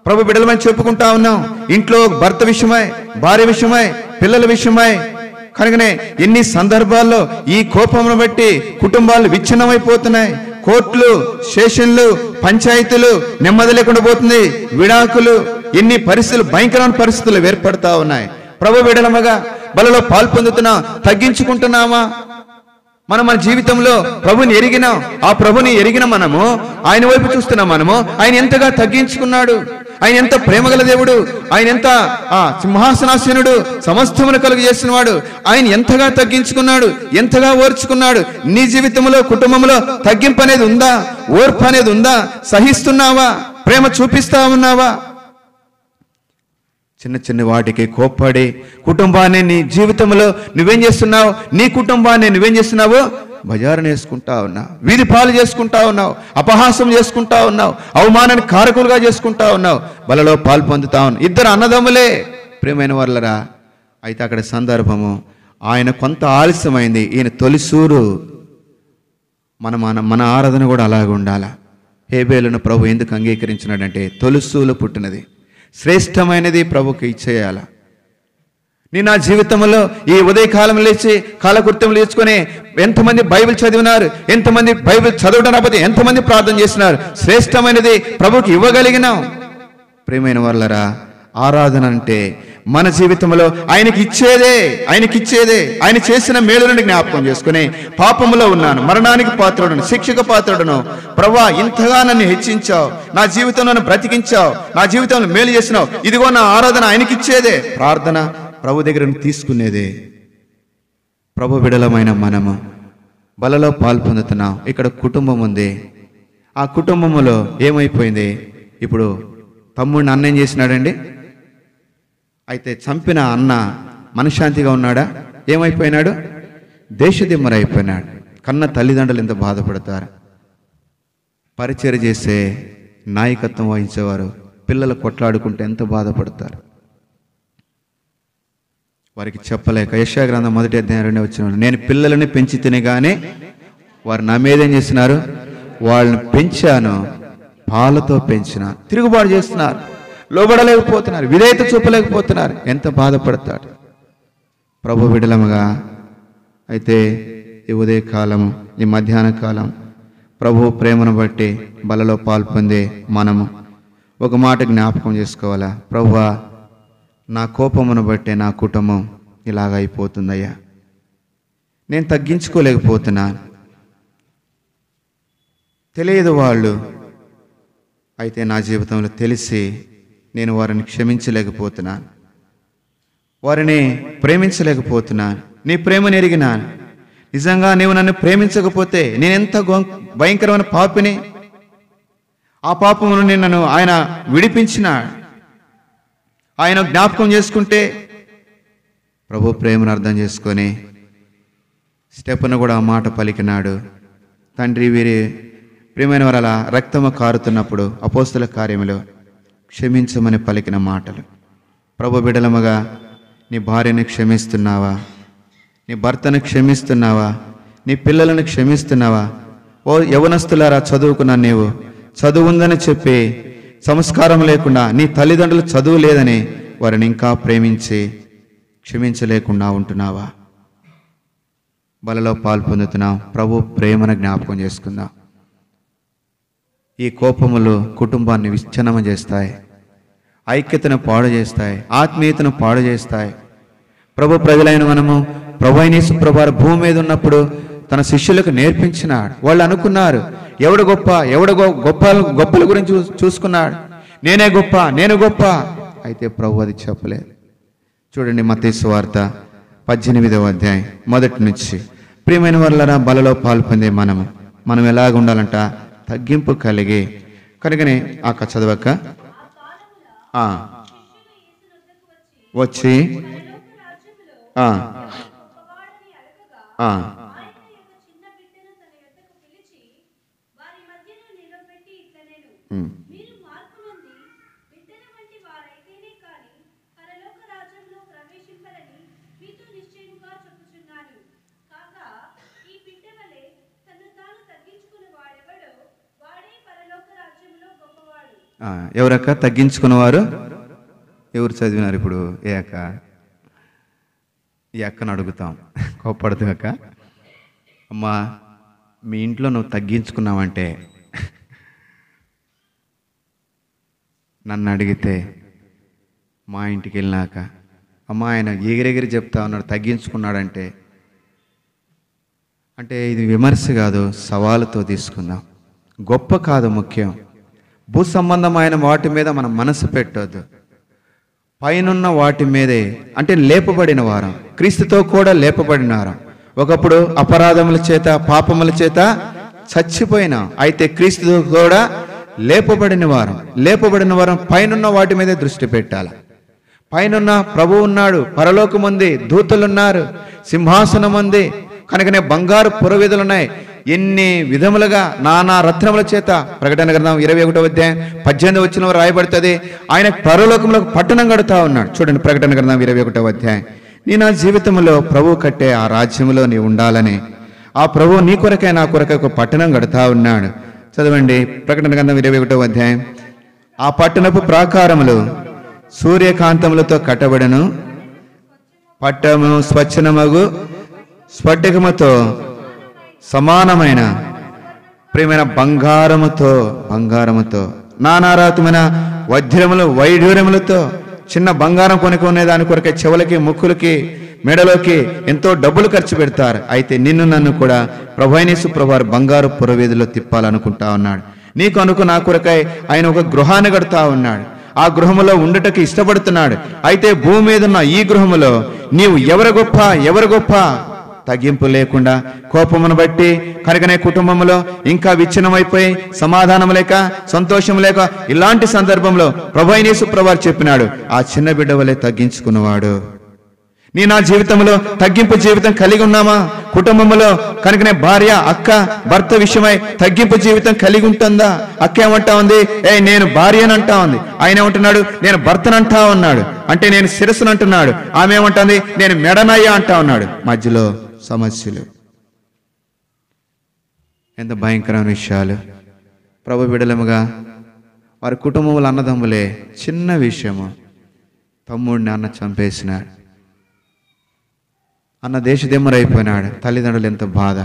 ప్రభు బిడలమని చెప్పుకుంటా ఉన్నాం. ఇంట్లో భర్త విషయమై, భార్య విషయమై, పిల్లల విషయమై కనుకనే ఎన్ని సందర్భాల్లో ఈ కోపమును బట్టి కుటుంబాలు విచ్ఛిన్నమైపోతున్నాయి. కోర్టులు, స్టేషన్లు, పంచాయతీలు నెమ్మది లేకుండా పోతుంది. విడాకులు, ఎన్ని పరిస్థితులు, భయంకరమైన పరిస్థితులు ఏర్పడతా ఉన్నాయి. ప్రభు బిడలమగా బలలో పాల్పొందుతున్నాం. తగ్గించుకుంటున్నామా? మనం మన జీవితంలో ప్రభుని ఎరిగినాం. ఆ ప్రభుని ఎరిగిన మనము ఆయన వైపు చూస్తున్నాం. మనము ఆయన ఎంతగా తగ్గించుకున్నాడు, ఆయన ఎంత ప్రేమగల దేవుడు, ఆయన ఎంత సింహాసనాసీనుడు, సమస్తమును కలుగు చేసినవాడు. ఆయన ఎంతగా తగ్గించుకున్నాడు, ఎంతగా ఓర్చుకున్నాడు. నీ జీవితంలో, కుటుంబంలో తగ్గింపు అనేది ఉందా? ఓర్పు అనేది ఉందా? సహిస్తున్నావా? ప్రేమ చూపిస్తా ఉన్నావా? చిన్న వాటికి కోప్పడి కుటుంబాన్ని, నీ జీవితంలో నువ్వేం చేస్తున్నావు? నీ కుటుంబాన్ని నువ్వేం చేస్తున్నావు? బజారుని వేసుకుంటా ఉన్నావు, వీధి పాలు చేసుకుంటా ఉన్నావు, అపహాసం చేసుకుంటా ఉన్నావు, అవమానాన్ని కారకులుగా చేసుకుంటా ఉన్నావు, బలలో పాలు పొందుతా ఉన్నావు. ఇద్దరు అన్నదమ్ములే ప్రియమైన వాళ్ళరా. అయితే అక్కడ సందర్భము, ఆయన కొంత ఆలస్యమైంది, ఈయన తొలిసూరు. మన ఆరాధన కూడా అలాగే ఉండాలా. హేబేలును ప్రభు ఎందుకు అంగీకరించినాడంటే తొలిసూలు పుట్టినది శ్రేష్టమైనది ప్రభుకి ఇచ్చేయాల. నీ నా జీవితంలో ఈ ఉదయకాలం లేచి కాలకృత్యం లేచుకొని ఎంతమంది బైబిల్ చదివినారు, ఎంతమంది బైబిల్ చదవడం రాకపోతే ఎంతమంది ప్రార్థన చేసినారు. శ్రేష్టమైనది ప్రభుకి ఇవ్వగలిగినాం. ప్రియమైన వాళ్ళరా, ఆరాధన అంటే మన జీవితంలో ఆయనకి ఇచ్చేదే. ఆయన చేసిన మేలులను జ్ఞాపకం చేసుకుని, పాపములో ఉన్నాను, మరణానికి పాత్రుడను, శిక్షకు పాత్రుడను, ప్రభువా ఇంతగా నన్ను హెచ్చించావు, నా జీవితంలో నన్ను బ్రతికించావు, నా జీవితంలో మేలు చేసినావు, ఇదిగో నా ఆరాధన ఆయనకి ఇచ్చేదే. ప్రార్థన ప్రభు దగ్గర తీసుకునేదే. ప్రభు బిడలమైన మనము బలలో పాల్పొందుతున్నాం. ఇక్కడ కుటుంబం ఉంది. ఆ కుటుంబంలో ఏమైపోయింది? ఇప్పుడు తమ్ముడిని అన్న ఏం చేసినాడండి? అయితే చంపిన అన్న మనశ్శాంతిగా ఉన్నాడా? ఏమైపోయినాడు? దేశదిమ్మరైపోయినాడు. కన్న తల్లిదండ్రులు ఎంత బాధపడతారు. పరిచర్య చేసే నాయకత్వం వహించేవారు పిల్లలు కొట్లాడుకుంటే ఎంత బాధపడతారు. వారికి చెప్పలేక యెషయా గ్రంథం 1వ అధ్యాయం 2వ వచనం, నేను పిల్లలని పెంచి తిని కానీ వారు నా మీద ఏం చేస్తున్నారు? వాళ్ళని పెంచాను, పాలతో పెంచిన. తిరుగుబాటు చేస్తున్నారు, లోబడలేకపోతున్నారు, విధేయత చూపలేకపోతున్నారు. ఎంత బాధపడతాడు ప్రభు బిడలముగా. అయితే ఈ ఉదయకాలము, ఈ మధ్యాహ్న కాలం ప్రభు ప్రేమను బట్టి బలలో పాల్పొందే మనము ఒక మాట జ్ఞాపకం చేసుకోవాలా. ప్రభువా, నా కోపమును బట్టే నా కుటుంబం ఇలాగ అయిపోతుందయ్యా, నేను తగ్గించుకోలేకపోతున్నాను. తెలియదు వాళ్ళు, అయితే నా జీవితంలో తెలిసి నేను వారిని క్షమించలేకపోతున్నాను, వారిని ప్రేమించలేకపోతున్నాను. నీ ప్రేమను ఎరిగినాను. నిజంగా నీవు నన్ను ప్రేమించకపోతే నేనెంత భయంకరమైన పాపిని. ఆ పాపమును నన్ను ఆయన విడిపించినాడు. ఆయన జ్ఞాపకం చేసుకుంటే ప్రభు ప్రేమను అర్థం చేసుకొని స్టెఫెను కూడా ఆ మాట పలికినాడు. తండ్రి, వీరి ప్రియమైన వారు అలా రక్తము కారుతున్నప్పుడు అపోస్తల కార్యములో క్షమించమని పలికిన మాటలు. ప్రభు బిడలముగా నీ భార్యను క్షమిస్తున్నావా? నీ భర్తను క్షమిస్తున్నావా? నీ పిల్లలను క్షమిస్తున్నావా? ఓ యవనస్తులారా, చదువుకున్న నీవు చదువు ఉందని చెప్పి సంస్కారం లేకుండా, నీ తల్లిదండ్రులు చదువు లేదని వారిని ఇంకా ప్రేమించి క్షమించలేకుండా ఉంటున్నావా? బలలో పాలు పొందుతున్నాం. ప్రభు ప్రేమను జ్ఞాపకం చేసుకుందాం. ఈ కోపములు కుటుంబాన్ని విచ్ఛిన్నం చేస్తాయి, ఐక్యతను పాడు చేస్తాయి, ఆత్మీయతను పాడు చేస్తాయి. ప్రభు ప్రజలైన మనము ప్రభు అయిన యేసు ప్రభువారు భూమి మీద ఉన్నప్పుడు తన శిష్యులకు నేర్పించినాడు. వాళ్ళు అనుకున్నారు, ఎవడు గొప్ప, గొప్పల గురించి చూసుకున్నాడు. నేనే గొప్ప, నేను గొప్ప. అయితే ప్రభు అది చెప్పలేదు. చూడండి, మత్తయి సువార్త 18వ అధ్యాయం మొదటి నుంచి. ప్రియమైన వాళ్ళరా, బలలో పాలు పొందే మనం ఎలాగ ఉండాలంట? తగ్గింపు కలిగి. కనుకనే చదవక వచ్చి ఎవరక్క తగ్గించుకున్నవారు? ఎవరు చదివినారు ఇప్పుడు? ఏ అక్క? ఈ అక్కను అడుగుతాం, కోప్పడదు అక్క. అమ్మా, మీ ఇంట్లో నువ్వు తగ్గించుకున్నావంటే నన్ను అడిగితే మా ఇంటికి వెళ్ళినాక, అమ్మ ఆయన ఎగిరెగిరి చెప్తా ఉన్నాడు తగ్గించుకున్నాడంటే, అంటే ఇది విమర్శ కాదు, సవాలుతో తీసుకుందాం. గొప్ప కాదు ముఖ్యం, భూ సంబంధమైన వాటి మీద మనం మనసు పెట్టొద్దు. పైనున్న వాటి మీదే, అంటే లేపబడిన వారం, క్రీస్తుతో కూడా లేపబడిన వారం. ఒకప్పుడు అపరాధముల చేత, పాపముల చేత చచ్చిపోయినాం. అయితే క్రీస్తుతో కూడా లేపబడిన వారం పైనున్న వాటి మీదే దృష్టి పెట్టాలి. పైనున్న ప్రభువు ఉన్నాడు, పరలోకముంది, దూతలున్నారు, సింహాసనం ఉంది. కనుకనే బంగారు పురవీధులున్నాయి. ఎన్ని విధములుగా నానా రత్నముల చేత, ప్రకటన గ్రంథం 21వ అధ్యాయం 18వ వచనంలో రాయబడుతుంది, ఆయన పరలోకంలో పట్టణం కడుతా ఉన్నాడు. చూడండి, ప్రకటన గ్రంథం 21వ అధ్యాయం. నీ నా జీవితంలో ప్రభు కట్టే ఆ రాజ్యంలో నీ ఉండాలని ఆ ప్రభు నీ కొరకై నా కొరకై ఒక పట్టణం కడుతా ఉన్నాడు. చదవండి, ప్రకటన గ్రంథం 21వ అధ్యాయం. ఆ పట్టణపు ప్రాకారములు సూర్యకాంతములతో కట్టబడను, పట్టము స్వచ్ఛనమగు స్ఫటికముతో సమానమైన ప్రియమైన బంగారముతో నానారాతమైన వజ్రములు వైఢూర్యములతో, చిన్న బంగారం కొనుక్కునే దాని కొరకే చెవులకి, ముక్కులకి, మెడలోకి ఎంతో డబ్బులు ఖర్చు పెడతారు. అయితే నిన్ను నన్ను కూడా ప్రభువైన యేసు ప్రభువారు బంగారు పురవీధిలో తిప్పాలనుకుంటా ఉన్నాడు. నీకు అనుకు నా కొరకై ఆయన ఒక గృహాన్ని కడుతా ఉన్నాడు. ఆ గృహములో ఉండుటకు ఇష్టపడుతున్నాడు. అయితే భూమి మీద ఉన్న ఈ గృహములో నీవు ఎవరు గొప్ప తగ్గింపు లేకుండా, కోపమును బట్టి కనుకనే కుటుంబంలో ఇంకా విచ్ఛిన్నమైపోయి సమాధానం లేక, సంతోషం లేక, ఇలాంటి సందర్భంలో ప్రభువైన యేసు ప్రభువారు చెప్పినాడు, ఆ చిన్న బిడ్డ వలె తగ్గించుకున్నవాడు. నీ నా జీవితంలో తగ్గింపు జీవితం కలిగి ఉన్నామా? కుటుంబంలో కనుకనే భార్య, అక్క, భర్త విషయమై తగ్గింపు జీవితం కలిగి ఉంటుందా? అక్క ఏమంటా ఉంది? నేను భార్యను అంటా ఉంది. ఆయన ఏమంటున్నాడు? నేను భర్తనంటా ఉన్నాడు. అంటే నేను శిరస్సును అంటున్నాడు. ఆమె ఏమంటుంది? నేను మెడనయ్యా అంటా ఉన్నాడు. మధ్యలో సమస్యలు. ఎంత భయంకరమైన విషయాలు. ప్రభు బిడలముగా వారి కుటుంబంలో అన్నదమ్ములే చిన్న విషయము, తమ్ముడిని అన్న చంపేసినాడు, అన్న దేశదిమ్మరైపోయినాడు. తల్లిదండ్రులు ఎంత బాధ.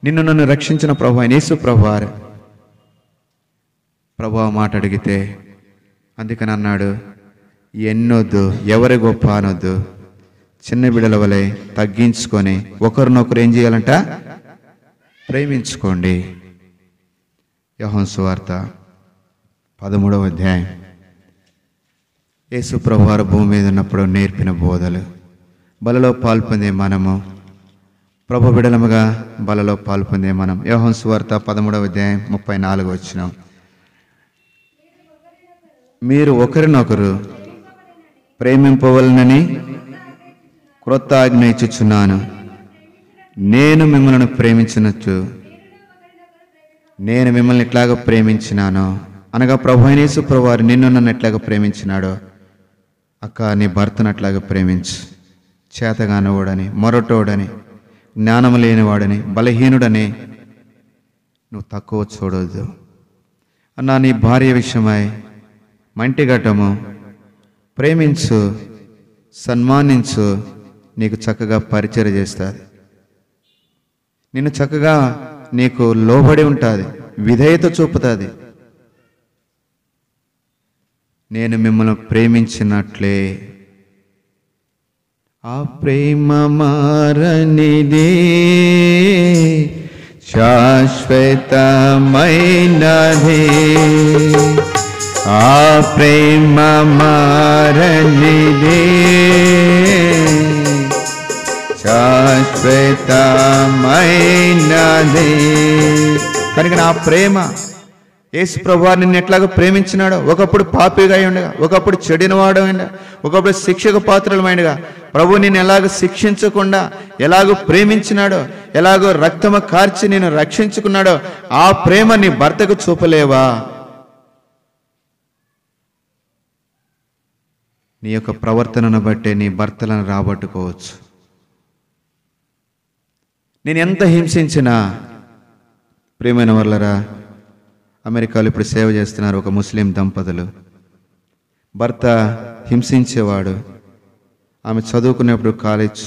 నిన్ను నన్ను రక్షించిన ప్రభు అయిన యేసు ప్రభువారు ప్రభు మాట అడిగితే అందుకని అన్నాడు, ఎన్నొద్దు, ఎవరి గొప్ప అనొద్దు, చిన్న బిడ్డల వలె తగ్గించుకొని ఒకరినొకరు ఏం చేయాలంట? ప్రేమించుకోండి. యోహాను సువార్త 13వ అధ్యాయం. యేసు ప్రభువారు భూమి మీద ఉన్నప్పుడు నేర్పిన బోధలు. బలలో పాల్పొందే మనము, ప్రభు బిడలముగా బలలో పాల్పొందే మనం. యోహాను సువార్త 13వ అధ్యాయం 34వ వచనం. మీరు ఒకరినొకరు ప్రేమింపవలనని క్రొత్త ఆజ్ఞ ఇచ్చుచున్నాను, నేను మిమ్మల్ని ప్రేమించినట్టు నేను మిమ్మల్ని ఎట్లాగ ప్రేమించినానో. అనగా ప్రభు అయిన యేసు ప్రభువారు నిన్ను నన్ను ఎట్లాగ ప్రేమించినాడో, అక్క నీ భర్తను అట్లాగ ప్రేమించు. చేతగానవాడని, మొరటోడని, జ్ఞానము లేనివాడని, బలహీనుడని నువ్వు తక్కువ చూడొద్దు. అన్నా, నీ భార్య విషయమై మంటిగట్టము, ప్రేమించు, సన్మానించు, నీకు చక్కగా పరిచర్య చేస్తుంది, నిన్ను చక్కగా నీకు లోబడి ఉంటుంది, విధేయత చూపుతుంది. నేను మిమ్మల్ని ప్రేమించినట్లే. ఆ ప్రేమ మారనిదే, శాశ్వతమైనదే. ఆ ప్రేమ మారనిదే, శాశ్వతమైనదే. కనుక నా ప్రేమ, యేసు ప్రభువు నిన్ను ఎట్లాగో ప్రేమించినాడో, ఒకప్పుడు పాపిగా ఉండగా, ఒకప్పుడు చెడినవాడు ఉండగా, ఒకప్పుడు శిక్షకు పాత్రలమైనగా, ప్రభు నిన్ను ఎలాగ శిక్షించకుండా ఎలాగో ప్రేమించినాడో, ఎలాగో రక్తము కార్చి నేను రక్షించుకున్నాడో, ఆ ప్రేమ నీ భర్తకు చూపలేవా? నీ యొక్క ప్రవర్తనను బట్టే నీ భర్తలను రాబట్టుకోవచ్చు. నేను ఎంత హింసించినా, ప్రియమైన వాళ్ళరా, అమెరికాలో ఇప్పుడు సేవ చేస్తున్నారు ఒక ముస్లిం దంపతులు. భర్త హింసించేవాడు. ఆమె చదువుకునేప్పుడు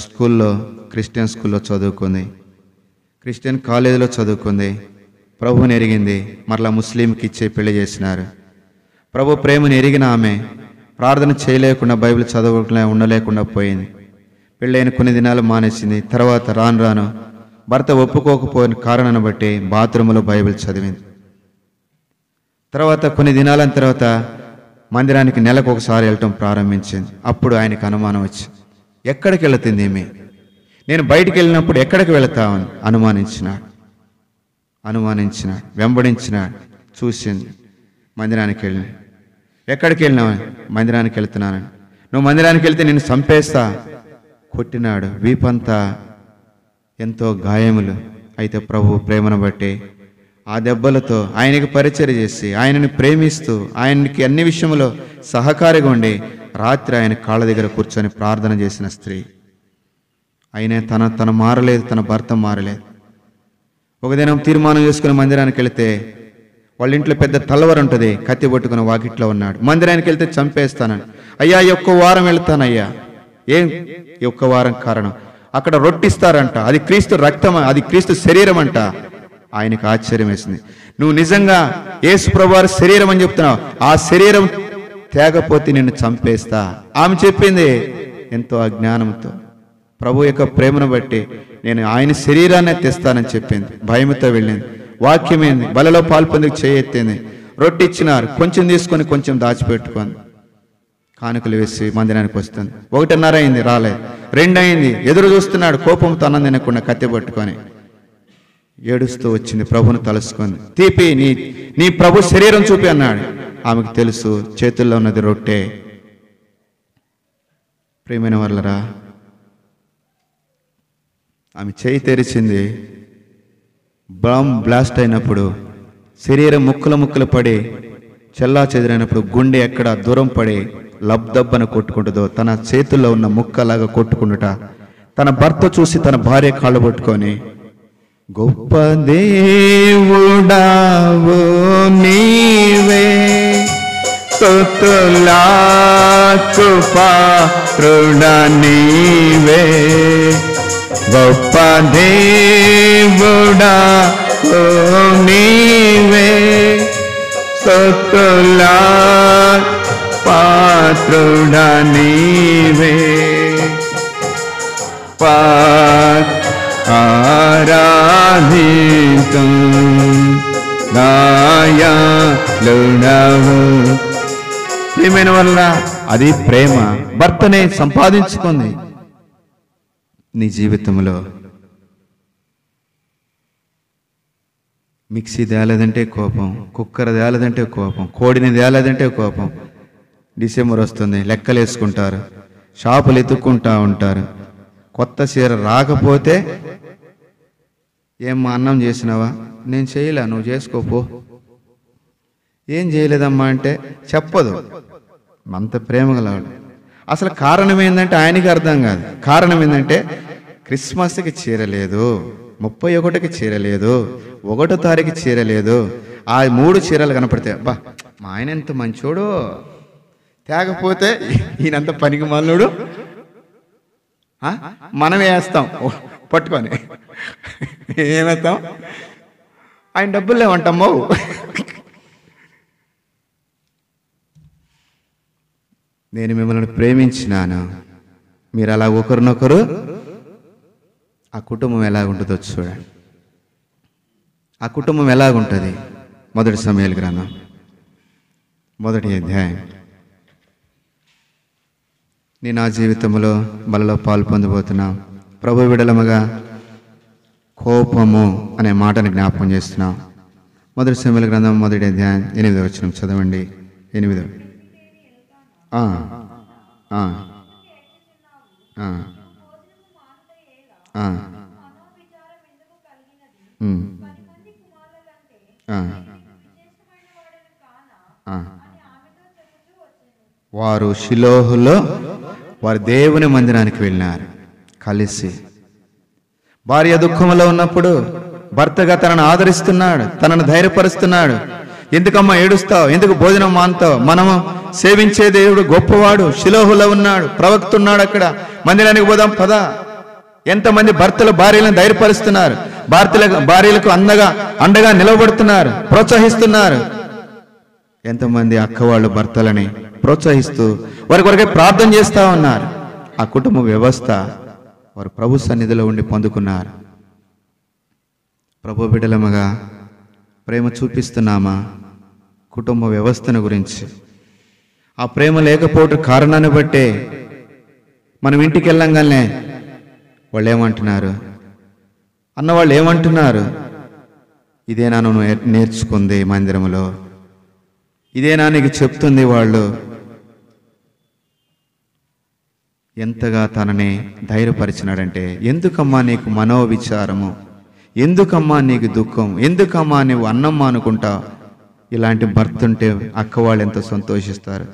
స్కూల్లో, క్రిస్టియన్ స్కూల్లో చదువుకుంది, క్రిస్టియన్ కాలేజీలో చదువుకుంది, ప్రభువుని ఎరిగింది, మరలా ముస్లింకి ఇచ్చే పెళ్లి చేసినారు. ప్రభు ప్రేమను ఎరిగిన ఆమె ప్రార్థన చేయలేకుండా, బైబిల్ చదవకుండా ఉండలేకుండా పోయింది. పెళ్ళైన కొన్ని దినాలు మానేసింది. తర్వాత రాను రాను భర్త ఒప్పుకోకపోయిన కారణాన్ని బట్టి బాత్రూంలో బైబిల్ చదివింది. తర్వాత కొన్ని దినాల తర్వాత మందిరానికి నెలకు ఒకసారి వెళ్ళటం ప్రారంభించింది. అప్పుడు ఆయనకు అనుమానం వచ్చింది, ఎక్కడికి వెళుతుంది ఈమె, నేను బయటికి వెళ్ళినప్పుడు ఎక్కడికి వెళతామని అనుమానించినాడు, వెంబడించినాడు. చూసింది, మందిరానికి వెళ్ళి, ఎక్కడికి వెళ్ళినావు? మందిరానికి వెళ్తున్నానని. నువ్వు మందిరానికి వెళ్తే నిన్ను చంపేస్తా. కొట్టినాడు, వీపంతా ఎంతో గాయములు. అయితే ప్రభు ప్రేమను బట్టి ఆ దెబ్బలతో ఆయనకి పరిచర్య చేసి, ఆయనని ప్రేమిస్తూ, ఆయనకి అన్ని విషయంలో సహకారిగా ఉండి, రాత్రి ఆయన కాళ్ళ దగ్గర కూర్చొని ప్రార్థన చేసిన స్త్రీ. అయినా తన మారలేదు, తన భర్త మారలేదు. ఒక దినం తీర్మానం చేసుకుని మందిరానికి వెళితే, వాళ్ళ ఇంట్లో పెద్ద తలవరు ఉంటుంది, కత్తి పట్టుకుని వాకిట్లో ఉన్నాడు. మందిరానికి వెళ్తే చంపేస్తానని. అయ్యా, ఈ ఒక్క వారం వెళ్తానయ్యా. ఏం ఈ ఒక్క వారం కారణం? అక్కడ రొట్టిస్తారంట, అది క్రీస్తు రక్తం, అది క్రీస్తు శరీరం అంట. ఆయనకు ఆశ్చర్యం వేసింది. నువ్వు నిజంగా యేసు ప్రభువారి శరీరం అని చెప్తున్నావు, ఆ శరీరం తేగపోతే నిన్ను చంపేస్తా. ఆమె చెప్పింది ఎంతో అజ్ఞానంతో. ప్రభు యొక్క ప్రేమను బట్టి నేను ఆయన శరీరాన్ని తెస్తానని చెప్పింది. భయంతో వెళ్ళింది. వాక్యమైంది, బలలో పాల్పొందికి చేయెత్తింది. రొట్టె ఇచ్చినారు, కొంచెం తీసుకొని కొంచెం దాచిపెట్టుకుంది. కానుకలు వేసి మందిరానికి వస్తుంది. 1:30 అయింది, రాలేదు. 2 అయింది, ఎదురు చూస్తున్నాడు, కోపంతో అన్నం తినకుండా కత్తి పట్టుకొని ఏడుస్తూ వచ్చింది. ప్రభుని తలుసుకుంది. తీపి, నీ ప్రభు శరీరం చూపి అన్నాడు. ఆమెకు తెలుసు చేతుల్లో ఉన్నది రొట్టె. ప్రియమైన వాళ్ళరా, ఆమె చేయి తెరిచింది. బాంబ్ బ్లాస్ట్ అయినప్పుడు శరీరం ముక్కలు పడి చెల్లా చెదిరైనప్పుడు గుండె ఎక్కడ దూరం పడి లబ్దబ్బన కొట్టుకుంటుందో, తన చేతుల్లో ఉన్న ముక్కలాగా కొట్టుకుంటుట తన భర్త చూసి తన భార్య కాళ్ళు పట్టుకొని, గొప్ప దేవుడావు నీవే, స్తుతులకు పాత్రుడా నీవే, గొప్ప దేవుడావు నీవే, స్తుతులకు పాత్రుడా నీవే, ఆరాధితం దయాళుడవు. ప్రియమైన వల్ల అది ప్రేమ. భర్తనే సంపాదించుకుంది. నీ జీవితంలో మిక్సీ తేలేదంటే కోపం, కుక్కర్ తేలేదంటే కోపం, కోడిని తేలేదంటే కోపం. డిసెంబర్ వస్తుంది, లెక్కలు వేసుకుంటారు, షాపులు ఎత్తుక్కుంటా ఉంటారు. కొత్త చీర రాకపోతే, ఏమ్మా అన్నం చేసినావా? నేను చేయలే, నువ్వు చేసుకోపో. ఏం చేయలేదమ్మా అంటే చెప్పదు. అంత ప్రేమ గలవాడు. అసలు కారణం ఏంటంటే ఆయనకి అర్థం కాదు. కారణం ఏంటంటే క్రిస్మస్కి చీర లేదు, 31కి చీర లేదు, 1వ తారీఖు చీర లేదు, ఆ 3 చీరలు కనపడితే అబ్బా మా ఆయన ఎంత మంచోడు, తేకపోతే ఈయనంత పనికి మాలినోడు, మనం వేస్తాం పట్టుకొని, ఏమేస్తాం, ఆయన డబ్బులు లేవంటమ్మో. నేను మిమ్మల్ని ప్రేమించినాను, మీరు అలా ఒకరినొకరు, ఆ కుటుంబం ఎలాగుంటుందో చూడండి. ఆ కుటుంబం ఎలాగుంటుంది? 1 సమూయేలు గ్రంథం 1వ అధ్యాయం. నేను నా జీవితంలో బలలో పాలు పొందబోతున్నా. ప్రభు విడలముగా కోపము అనే మాటని జ్ఞాపకం చేస్తున్నాం. 1 సమూయేలు గ్రంథం 1వ అధ్యాయం 8వ వచనం చదవండి. 8. వారు షిలోహులో వారి దేవుని మందిరానికి వెళ్ళినారు కలిసి. భార్య దుఃఖంలో ఉన్నప్పుడు భర్తగా తనను ఆదరిస్తున్నాడు, తనను ధైర్యపరుస్తున్నాడు. ఎందుకమ్మా ఏడుస్తావు, ఎందుకు భోజనం మానుతావు, మనము సేవించే దేవుడు గొప్పవాడు, షిలోహులో ఉన్నాడు, ప్రవక్త ఉన్నాడు, అక్కడ మందిరానికి పోదాం పదా. ఎంతమంది భర్తలు భార్యలను ధైర్యపరుస్తున్నారు, భార్యలకు అండగా నిలబడుతున్నారు, ప్రోత్సహిస్తున్నారు. ఎంతమంది అక్క వాళ్ళు భర్తలని ప్రోత్సహిస్తూ వారి కొరకే ప్రార్థన చేస్తూ ఉన్నారు. ఆ కుటుంబ వ్యవస్థ వారు ప్రభు సన్నిధిలో ఉండి పొందుకున్నారు. ప్రభు బిడ్డలముగా ప్రేమ చూపిస్తున్నామా కుటుంబ వ్యవస్థను గురించి? ఆ ప్రేమ లేకపోవటం కారణాన్ని బట్టే మనం ఇంటికి వెళ్ళంగానే వాళ్ళు ఏమంటున్నారు, అన్నవాళ్ళు ఏమంటున్నారు, ఇదేనా నువ్వు నేర్చుకుంది మందిరంలో, ఇదేనా నీకు చెప్తుంది వాళ్ళు. ఎంతగా తనని ధైర్యపరిచినాడంటే, ఎందుకమ్మా నీకు మనోవిచారము, ఎందుకమ్మా నీకు దుఃఖం, ఎందుకమ్మా నువ్వు అన్నం మానుకుంటావు. ఇలాంటి భర్త ఉంటే అక్క వాళ్ళు ఎంతో సంతోషిస్తారు.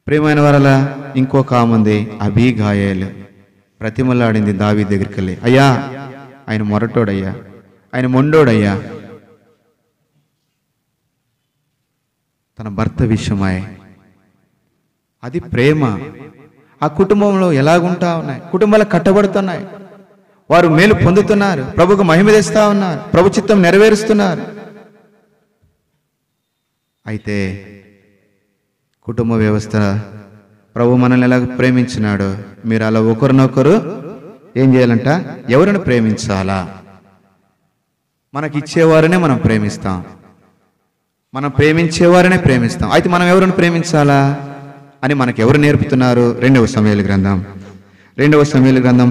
ప్రియమైన వారలా ఇంకొక ఆమంది అబీగాయేలు ప్రతిమలాడింది దావీదు దగ్గరికి వెళ్ళి, అయ్యా ఆయన మొరటోడయ్యా, ఆయన మొండోడయ్యా, తన భర్త విషయమై. అది ప్రేమ. ఆ కుటుంబంలో ఎలాగుంటా ఉన్నాయి, కుటుంబాలు కట్టబడుతున్నాయి, వారు మేలు పొందుతున్నారు, ప్రభుకు మహిమ తెస్తా ఉన్నారు, ప్రభు చిత్తం నెరవేరుస్తున్నారు. అయితే కుటుంబ వ్యవస్థ ప్రభు మనల్ని ఎలా ప్రేమించినాడో మీరు అలా ఒకరినొకరు ఏం చేయాలంట, ఎవరిని ప్రేమించాలా? మనకి ఇచ్చేవారినే మనం ప్రేమిస్తాం, మనం ప్రేమించేవారినే ప్రేమిస్తాం. అయితే మనం ఎవరిని ప్రేమించాలా అని మనకు ఎవరు నేర్పుతున్నారు? 2వ సమూయేలు గ్రంథం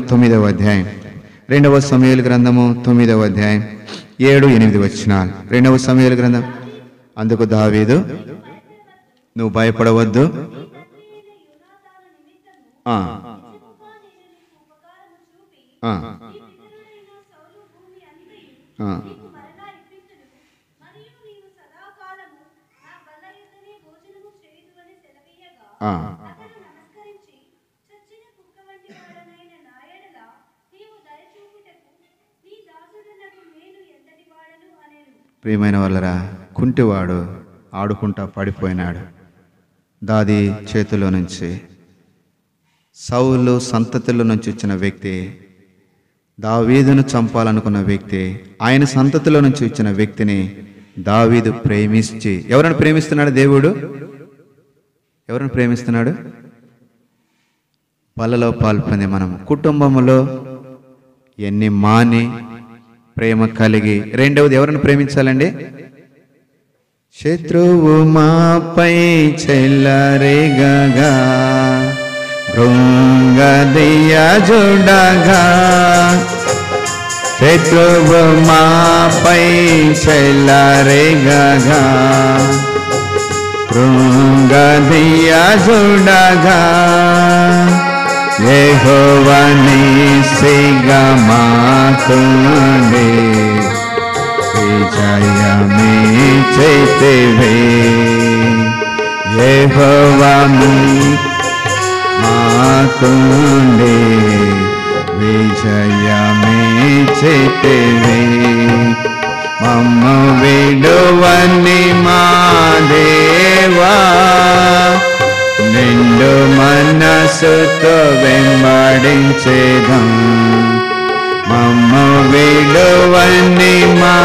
9వ అధ్యాయం 2వ సమూయేలు గ్రంథము 9వ అధ్యాయం 7-8 వచనాలు. 2వ సమూయేలు గ్రంథం. అందుకు దావీదు, నువ్వు భయపడవద్దు, ప్రియమైన వాళ్ళరా, కుంటివాడు ఆడుకుంటా పడిపోయినాడు దాది చేతిలో నుంచి. సౌలు సంతతిలో నుంచి వచ్చిన వ్యక్తి, దావీదును చంపాలనుకున్న వ్యక్తి, ఆయన సంతతిలో నుంచి వచ్చిన వ్యక్తిని దావీదు ప్రేమించి, ఎవరిని ప్రేమిస్తున్నాడు దేవుడు? ఎవరిని ప్రేమిస్తున్నాడు? బలలో పాల్పొంది మనం కుటుంబంలో ఎన్ని మాని ప్రేమ కలిగి. 2వది ఎవరిని ప్రేమించాలండి? శత్రువు మాపై చెల్లరేగగా భృంగదియజుడగా, శత్రువు మాపై చెల్లరేగగా భృంగదియజుడగా, యెహోవా నీసిగా మాకుండి విజయమిచ్చితివి. యెహోవా మాకుండి విజయమిచ్చితివి. మమ్మ విడువని మా దేవా, నిండు మనసుతో వెంబడించేదం. మమ్మ విడువని మా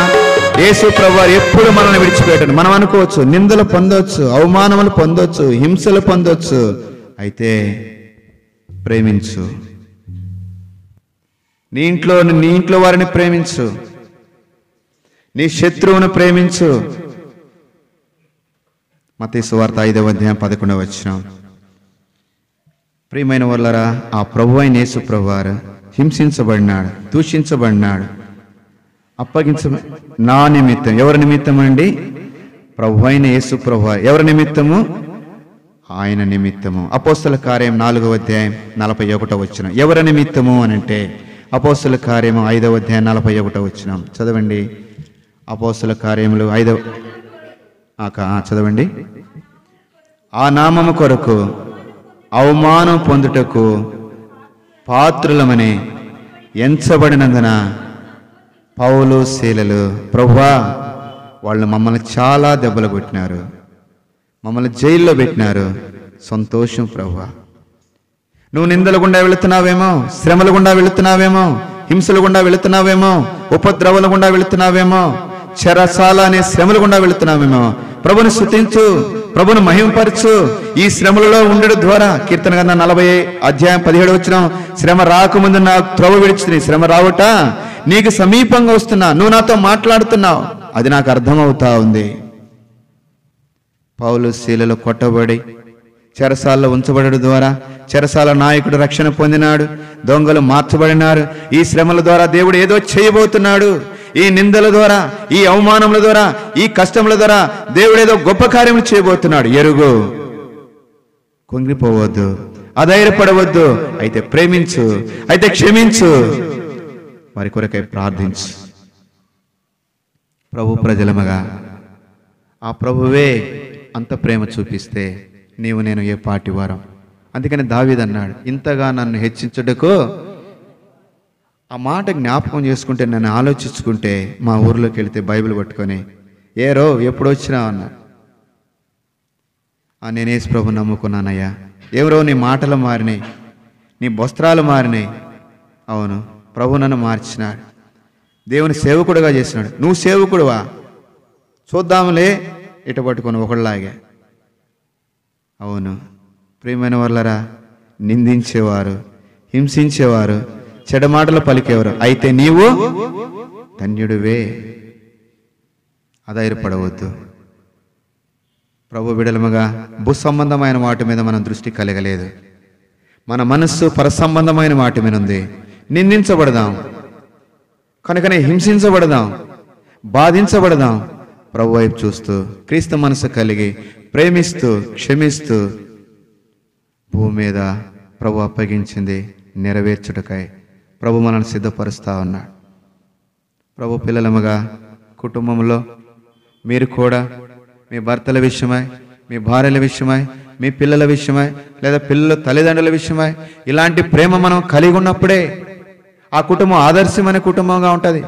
యేసు ప్రభువారు ఎప్పుడు మనల్ని విడిచిపెట్టండి. మనం అనుకోవచ్చు, నిందలు పొందవచ్చు, అవమానములు పొందవచ్చు, హింసలు పొందవచ్చు. అయితే ప్రేమించు. నీ ఇంట్లో వారిని ప్రేమించు. నీ శత్రువును ప్రేమించు. మత్తయి సువార్త 5వ అధ్యాయం 11వ వచనం. ప్రియమైన వాళ్ళరా, ఆ ప్రభు అయిన యేసు ప్రభువారు హింసించబడినాడు, దూషించబడినాడు, నా నిమిత్తం. ఎవరి నిమిత్తం అండి? ప్రభు అయిన యేసు ప్రభువారు. ఎవరి నిమిత్తము? ఆయన నిమిత్తము. అపోస్తల కార్యం 4వ అధ్యాయం 41వ వచనం. ఎవరి నిమిత్తము అని అంటే అపోస్తల కార్యము 5వ అధ్యాయం 41వ వచనం చదవండి. అపోస్తల కార్యములు 5వ చదవండి. ఆ నామము కొరకు అవమానం పొందుటకు పాత్రులమని ఎంచబడినందున పౌలు శీలలు, ప్రభువా వాళ్ళు మమ్మల్ని చాలా దెబ్బలు కొట్టినారు, మమ్మల్ని జైల్లో పెట్టినారు. సంతోషం ప్రభువా. నువ్వు నిందల గుండా వెళుతున్నావేమో, శ్రమల గుండా వెళుతున్నావేమో, హింసల గుండా వెళుతున్నావేమో, ఉపద్రవాల గుండా వెళుతున్నావేమో, చెరసాల అనే శ్రమల గుండా వెళుతున్నావేమో. ప్రభుని స్తుతించు, ప్రభుని మహిమపరచు. ఈ శ్రమలలో ఉండడం ద్వారా కీర్తన గ్రంథం 40 అధ్యాయం 17 వచనం, శ్రమ రాకముందు నాకు త్రోవ విడిచింది, శ్రమ రావట నీకు సమీపంగా వస్తున్నా, నువ్వు నాతో మాట్లాడుతున్నావు, అది నాకు అర్థమవుతా ఉంది. పౌలు శీలలో కొట్టబడి చెరసాలలో ఉంచబడడం ద్వారా చెరసాల నాయకుడు రక్షణ పొందినాడు, దొంగలు మార్చబడినారు. ఈ శ్రమల ద్వారా దేవుడు ఏదో చేయబోతున్నాడు. ఈ నిందల ద్వారా, ఈ అవమానముల ద్వారా, ఈ కష్టముల ద్వారా దేవుడు ఏదో గొప్ప కార్యములు చేయబోతున్నాడు. ఎరుగు, కుంగిపోవద్దు, అధైర్యపడవద్దు. అయితే ప్రేమించు, అయితే క్షమించు, వారి కొరకై ప్రార్థించు. ప్రభు ప్రజలమగా ఆ ప్రభువే అంత ప్రేమ చూపిస్తే నీవు నేను ఏ పాటి వారం. అందుకని దావీదు అన్నాడు, ఇంతగా నన్ను హెచ్చించుటకు. ఆ మాట జ్ఞాపకం చేసుకుంటే, నన్ను ఆలోచించుకుంటే, మా ఊర్లోకి వెళితే బైబిల్ పట్టుకొని ఏరో ఎప్పుడు వచ్చినావు అన్నాడు. నేను యేసు ప్రభు నమ్ముకున్నానయ్యా. ఎవరో నీ మాటలు మారినాయి, నీ వస్త్రాలు మారినాయి. అవును, ప్రభు నన్ను మార్చినాడు, దేవుని సేవకుడుగా చేసినాడు. నువ్వు సేవకుడువా? చూద్దాములే ఇట పట్టుకొని ఒకళ్ళలాగే. అవును ప్రియమైన వాళ్ళరా, నిందించేవారు, హింసించేవారు, చెడమాటలు పలికేవారు అయితే నీవు ధన్యుడివే. అధైర్యపడవద్దు. ప్రభు బిడలముగా భూసంబంధమైన వాటి మీద మనం దృష్టి కలగలేదు. మన మనస్సు పరసంబంధమైన వాటి మీద ఉంది. నిందించబడదాం, కనుకనే హింసించబడదాం, బాధించబడదాం. ప్రభు వైపు చూస్తూ క్రీస్తు మనసు కలిగి ప్రేమిస్తూ క్షమిస్తూ భూమి మీద ప్రభు అప్పగించింది నెరవేర్చుటకై ప్రభు మనల్ని సిద్ధపరుస్తూ ఉన్నాడు. ప్రభు పిల్లలముగా కుటుంబంలో మీరు కూడా మీ భర్తల విషయమై, మీ భార్యల విషయమై, మీ పిల్లల విషయమై, లేదా పిల్లల తల్లిదండ్రుల విషయమై ఇలాంటి ప్రేమ మనం కలిగి ఉన్నప్పుడే ఆ కుటుంబం ఆదర్శమైన కుటుంబంగా ఉంటుంది.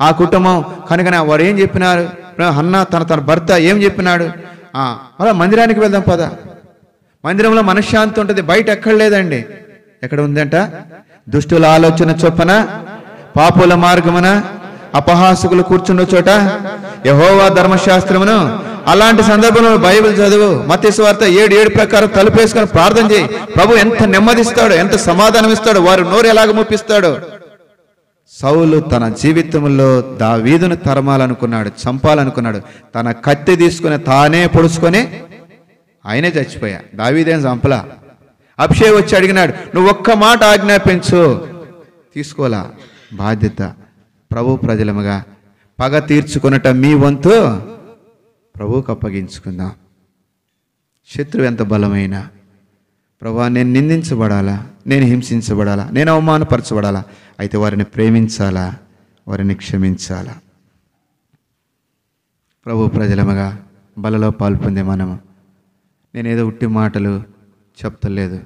ఆ కుటుంబం కనుక వారు ఏం చెప్పినారు, అన్న తన భర్త ఏం చెప్పినాడు, అలా మందిరానికి వెళ్దాం పద. మందిరంలో మనశ్శాంతి ఉంటుంది, బయట ఎక్కడ లేదండి. ఎక్కడ ఉందంట? దుష్టుల ఆలోచన చొప్పున, పాపుల మార్గమున, అపహాసకులు కూర్చున్న చోట యెహోవా ధర్మశాస్త్రమును. అలాంటి సందర్భంలో బైబిల్ చదువు. మత్తయి సువార్త 7:7 ప్రకారం తలుపేసుకొని ప్రార్థన చేయి. ప్రభు ఎంత నెమ్మదిస్తాడు, ఎంత సమాధానం ఇస్తాడు, వారు నోరు ఎలాగ మూపిస్తాడు. సౌలు తన జీవితంలో దావీదును తరమాలనుకున్నాడు, చంపాలనుకున్నాడు. తన కత్తి తీసుకుని తానే పొడుచుకొని ఆయనే చచ్చిపోయా. దావీదేం చంపలా. అభిషేక్ వచ్చి అడిగినాడు, నువ్వు ఒక్క మాట ఆజ్ఞాపించు. తీసుకోలా బాధ్యత. ప్రభు ప్రజలముగా పగ తీర్చుకున్నట మీ వంతు ప్రభువుకు అప్పగించుకుందాం. శత్రువు ఎంత బలమైన, ప్రభా నేను నిందించబడాలా, నేను హింసించబడాలా, నేను అవమానపరచబడాలా, అయితే వారిని ప్రేమించాలా, వారిని క్షమించాలా. ప్రభు ప్రజలముగా బలలో పాల్పొందే మనము, నేనేదో ఉట్టి మాటలు చెప్తలేదు,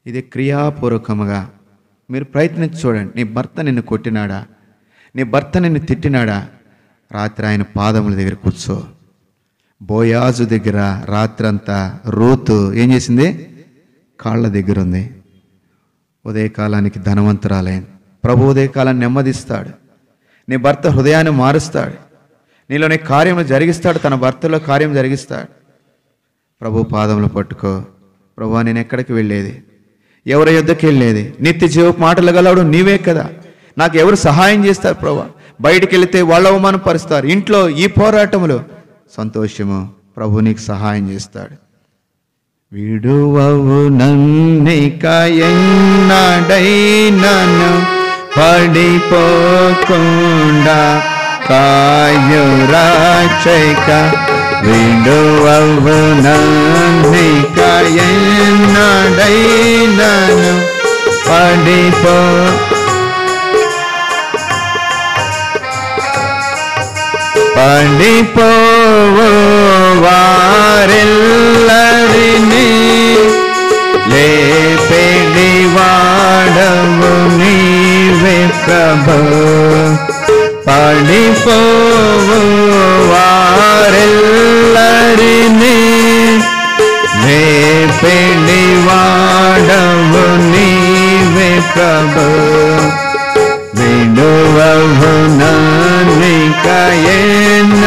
ఇది క్రియాపూర్వకముగా మీరు ప్రయత్నించి చూడండి. నీ భర్త నిన్ను కొట్టినాడా, నీ భర్త నిన్ను తిట్టినాడా, రాత్రి ఆయన పాదముల దగ్గర కూర్చో. బోయాజు దగ్గర రాత్రంతా రూతు ఏం చేసింది? కాళ్ళ దగ్గర ఉంది. ఉదయకాలానికి ధనవంతురాలైంది. ప్రభు ఉదయకాలాన్ని నెమ్మదిస్తాడు. నీ భర్త హృదయాన్ని మారుస్తాడు. నీలోని కార్యములు జరిగిస్తాడు. తన భర్తలో కార్యం జరిగిస్తాడు. ప్రభు పాదములు పట్టుకో. ప్రభు నేను ఎక్కడికి వెళ్ళేది? ఎవరి యుద్ధకి వెళ్ళేది? నిత్య జీవపు మాటలు గలవాడు నీవే కదా. నాకు ఎవరు సహాయం చేస్తారు ప్రభు? బయటికి వెళితే వాళ్ళు అవమానపరుస్తారు. ఇంట్లో ఈ పోరాటములు సంతోషము. ప్రభు నీకు సహాయం చేస్తాడు. విడువవు నన్నిక ఎన్నడైనను పడిపోకుండా కాయురాచైక. విడువవు నన్నిక ఎన్నడైనను పడిపోవు వారెల్లరినీ లేపెడి వాడవు నీవే ప్రభు. పడిపోవు వారెల్లరినీ లేపెడి వాడవు నీవే ప్రభు. విడువవు నన్నిక ఎన్న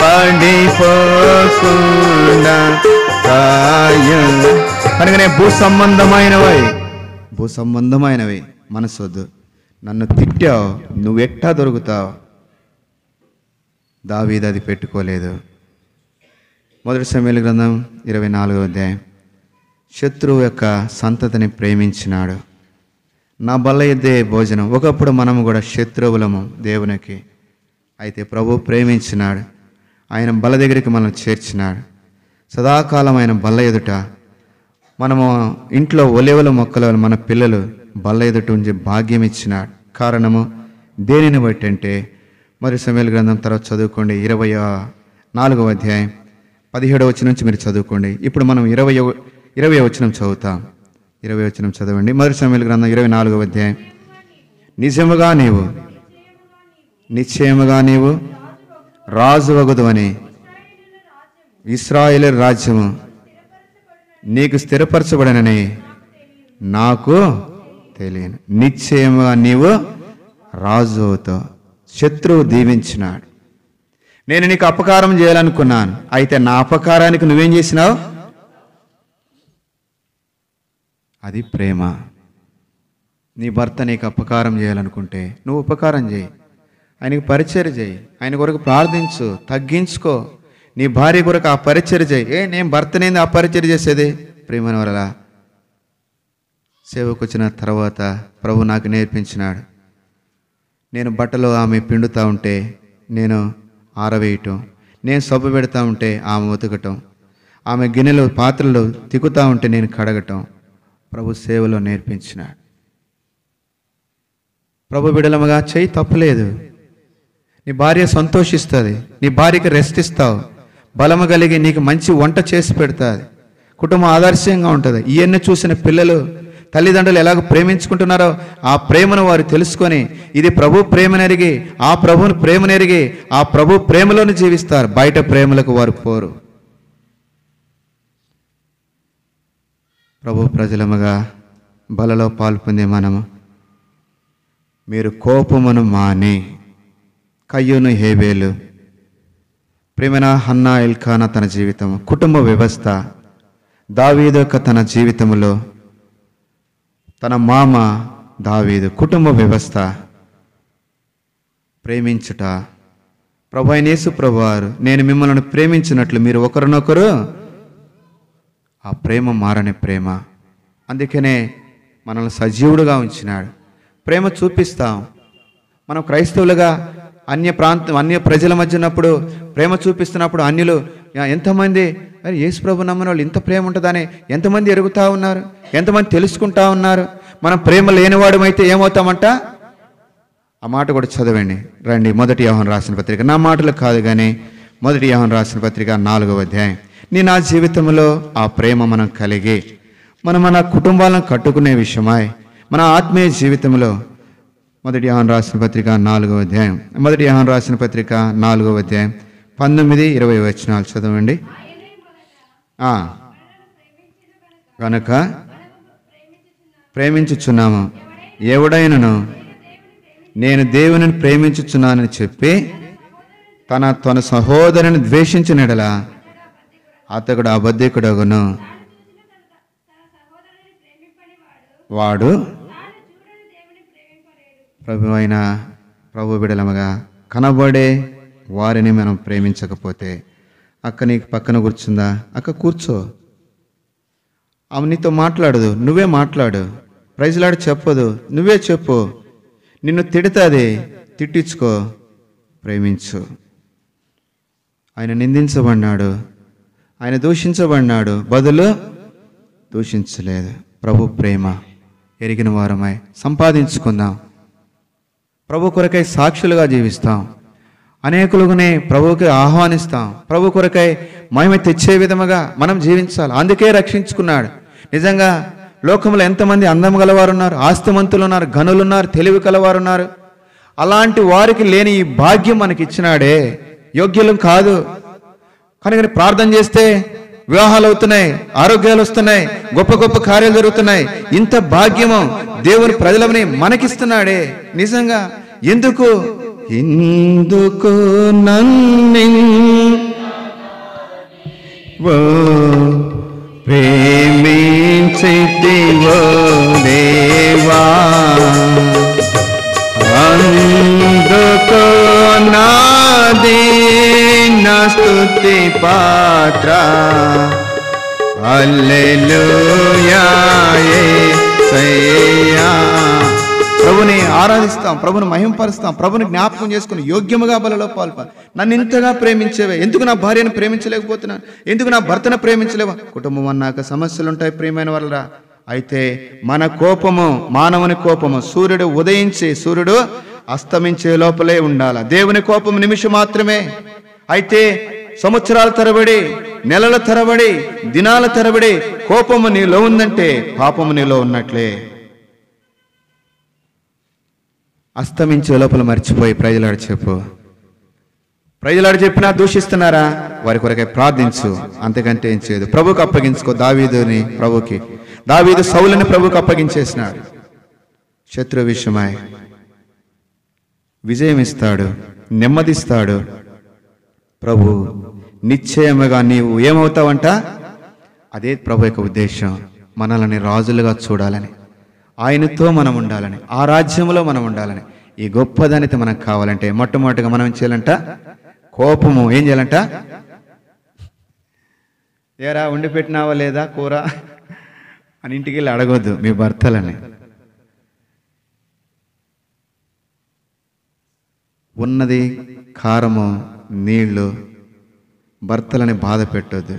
పడిపోకుండా కాయు. అనగానే భూ సంబంధమైనవి మనసొద్దు. నన్ను తిట్టావు, నువ్వెట్టా దొరుకుతావు? దావీదు అది పెట్టుకోలేదు. 1 సమూయేలు గ్రంథం 24వ అధ్యాయం. శత్రువు యొక్క సంతతిని ప్రేమించినాడు. నా బల్ల ఎద్దే భోజనం. ఒకప్పుడు మనము కూడా శత్రువులము దేవునికి. అయితే ప్రభు ప్రేమించినాడు. ఆయన బల్ల దగ్గరికి మనం చేర్చినాడు. సదాకాలం ఆయన బల్ల ఎదుట మనము ఇంట్లో ఒలివల మొక్కల మన పిల్లలు బల్ల ఎదుట ఉంచి భాగ్యం ఇచ్చినాడు. కారణము దేనిని బట్టి అంటే 1 సమూయేలు గ్రంథం తర్వాత చదువుకోండి 24వ అధ్యాయం 17వ వచనం నుంచి మీరు చదువుకోండి. ఇప్పుడు మనం 20వ వచనం చదువుతాం. 20వ వచనం చదవండి. 1 సమూయేలు గ్రంథం 24వ అధ్యాయం. నిశ్చయముగా నీవు రాజు వగుదు అని ఇశ్రాయేలు రాజ్యము నీకు స్థిరపరచబడనని నాకు తెలియను. నిశ్చయముగా నీవు రాజు అవుతావు. శత్రువు దీవించినాడు. నేను నీకు అపకారం చేయాలనుకున్నాను, అయితే నా అపకారానికి నువ్వేం చేసినావు? అది ప్రేమ. నీ భర్త నీకు అపకారం చేయాలనుకుంటే నువ్వు ఉపకారం చేయి, ఆయనకు పరిచర్య చేయి, ఆయన కొరకు ప్రార్థించు, తగ్గించుకో. నీ భార్య కొరకు ఆ పరిచర్య చేయి. నేను భర్తనేది ఆ పరిచర్య చేసేది? ప్రేమను వల్ల సేవకు వచ్చిన తర్వాత ప్రభు నాకు నేర్పించినాడు. నేను బట్టలు ఆమె పిండుతూ ఉంటే నేను ఆరవేయటం, నేను సబ్బు పెడతా ఉంటే ఆమె ఉతకటం, ఆమె గిన్నెలు పాత్రలు తిక్కుతూ ఉంటే నేను కడగటం ప్రభు సేవలో నేర్పించినాడు. ప్రభు బిడలముగా చేయి, తప్పులేదు. నీ భార్య సంతోషిస్తుంది, నీ భార్యకి రెస్ట్ ఇస్తావు, బలము కలిగి నీకు మంచి వంట చేసి పెడతాది, కుటుంబం ఆదర్శంగా ఉంటుంది. ఇవన్నీ చూసిన పిల్లలు తల్లిదండ్రులు ఎలాగ ప్రేమించుకుంటున్నారో ఆ ప్రేమను వారు తెలుసుకొని ఇది ప్రభు ప్రేమనెరిగి ఆ ప్రభుని ప్రేమనెరిగి ఆ ప్రభు ప్రేమలోనే జీవిస్తారు. బయట ప్రేమలకు వారు పోరు. ప్రభు ప్రజలముగా బలలో పాల్పొందే మనము మీరు కోపమును మాని కయ్యూను హేబేలు ప్రేమన హన్నా ఎల్కానా తన జీవితం, కుటుంబ వ్యవస్థ, దావీదు యొక్క తన జీవితంలో తన మామ దావీదు కుటుంబ వ్యవస్థ ప్రేమించుట. ప్రభు అయిన యేసు ప్రభువారు నేను మిమ్మల్ని ప్రేమించినట్లు మీరు ఒకరినొకరు, ఆ ప్రేమ మారని ప్రేమ. అందుకనే మనల్ని సజీవుడుగా ఉంచినాడు. ప్రేమ చూపిస్తాం. మనం క్రైస్తవులుగా అన్య ప్రజల మధ్య ఉన్నప్పుడు ప్రేమ చూపిస్తున్నప్పుడు అన్యులు ఎంతమంది యేసు ప్రభు నమ్మని వాళ్ళు ఇంత ప్రేమ ఉంటుందని ఎంతమంది ఎరుగుతూ ఉన్నారు, ఎంతమంది తెలుసుకుంటా ఉన్నారు. మనం ప్రేమ లేనివాడమైతే ఏమవుతామంట? ఆ మాట కూడా చదవండి రండి. 1 యోహాను రాసిన పత్రిక, నా మాటలు కాదు కానీ 1 యోహాను రాసిన పత్రిక 4వ అధ్యాయం. నా జీవితంలో ఆ ప్రేమ మనం కలిగి మన కుటుంబాలను కట్టుకునే విషయమై మన ఆత్మీయ జీవితంలో మొదటి యోహాను రాసిన పత్రిక 4వ అధ్యాయం. మొదటి యోహాను రాసిన పత్రిక 4వ అధ్యాయం 19-20 వచనాలు చదవండి. కనుక ప్రేమించుచున్నాము, ఎవడైనను నేను దేవుని ప్రేమించుచున్నానని చెప్పి తన సహోదరుని ద్వేషించిన ఎడల అతడు అబద్ధికుడగును. వాడు ప్రభు బిడలముగా కనబడే వారిని మనం ప్రేమించకపోతే, అక్క నీకు పక్కన కూర్చుందా, అక్క కూర్చో, ఆమె నీతో మాట్లాడదు, నువ్వే మాట్లాడు, ప్రైజ్లాడి చెప్పదు, నువ్వే చెప్పు, నిన్ను తిడతాది, తిట్టించుకో, ప్రేమించు. ఆయన నిందించబడినాడు, ఆయన దూషించబడినాడు, బదులు దూషించలేదు. ప్రభు ప్రేమ ఎరిగిన వారమై సంపాదించుకుందాం. ప్రభు కొరకై సాక్షులుగా జీవిస్తాం. అనేకులుగానే ప్రభువుకి ఆహ్వానిస్తాం. ప్రభు కొరకై మహిమ తెచ్చే విధముగా మనం జీవించాలి. అందుకే రక్షించుకున్నాడు. నిజంగా లోకంలో ఎంతమంది అందం గలవారు ఉన్నారు, ఆస్తిమంతులు ఉన్నారు, ఘనులు ఉన్నారు, తెలివి కలవారు ఉన్నారు. అలాంటి వారికి లేని ఈ భాగ్యం మనకి ఇచ్చినాడే. యోగ్యులం కాదు కనుక ప్రార్థన చేస్తే వివాహాలు అవుతున్నాయి, ఆరోగ్యాలు వస్తున్నాయి, గొప్ప గొప్ప కార్యాలు జరుగుతున్నాయి. ఇంత భాగ్యము దేవుని ప్రజలని మనకిస్తున్నాడే. నిజంగా ఎందుకు నన్ను ప్రేమించితివో దేవా, అందుకో నాది నా స్తుతి పాత్ర. హల్లెలూయా యేసయ్యా. ప్రభుని ఆరాధిస్తాం, ప్రభుని మహింపరుస్తాం, ప్రభుని జ్ఞాపకం చేసుకుని యోగ్యముగా బలలో పాల్పొందాలి. నన్ను ఇంతగా ప్రేమించేవే, ఎందుకు నా భార్యను ప్రేమించలేకపోతున్నాను, ఎందుకు నా భర్తను ప్రేమించలేవా? కుటుంబం అన్నాక సమస్యలు ఉంటాయి ప్రియమైన వాళ్ళరా. అయితే మన కోపము, మానవుని కోపము సూర్యుడు ఉదయించి సూర్యుడు అస్తమించే లోపలే ఉండాలి. దేవుని కోపం నిమిషం మాత్రమే. అయితే సంవత్సరాల తరబడి, నెలల తరబడి, దినాల తరబడి కోపము నీలో ఉందంటే పాపము నీలో ఉన్నట్లే. అస్తమించే లోపల మర్చిపోయి ప్రజలాడు చెప్పు. ప్రజలాడు చెప్పినా దూషిస్తున్నారా, వారి కొరకై ప్రార్థించు, అంతకంటే ఏం చేయదు. ప్రభుకు అప్పగించుకో. దావీదుని ప్రభుకి, దావీదు సౌలుని ప్రభుకు అప్పగించేసినాడు. శత్రు విషయమై విజయం ఇస్తాడు, నెమ్మదిస్తాడు ప్రభు. నిశ్చయముగా నీవు ఏమవుతావంట, అదే ప్రభు యొక్క ఉద్దేశం. మనల్ని రాజులుగా చూడాలని, ఆయనతో మనం ఉండాలని, ఆ రాజ్యంలో మనం ఉండాలని. ఈ గొప్పదానితో మనకు కావాలంటే మొట్టమొదటిగా మనం ఏం చేయాలంట, కోపము ఏం చేయాలంట, ఏరా వండి పెట్టినావా లేదా కూర అని ఇంటికి వెళ్ళి అడగొద్దు మీ భర్తలని. ఉన్నది కారము నీళ్లు, భర్తలని బాధ పెట్టొద్దు,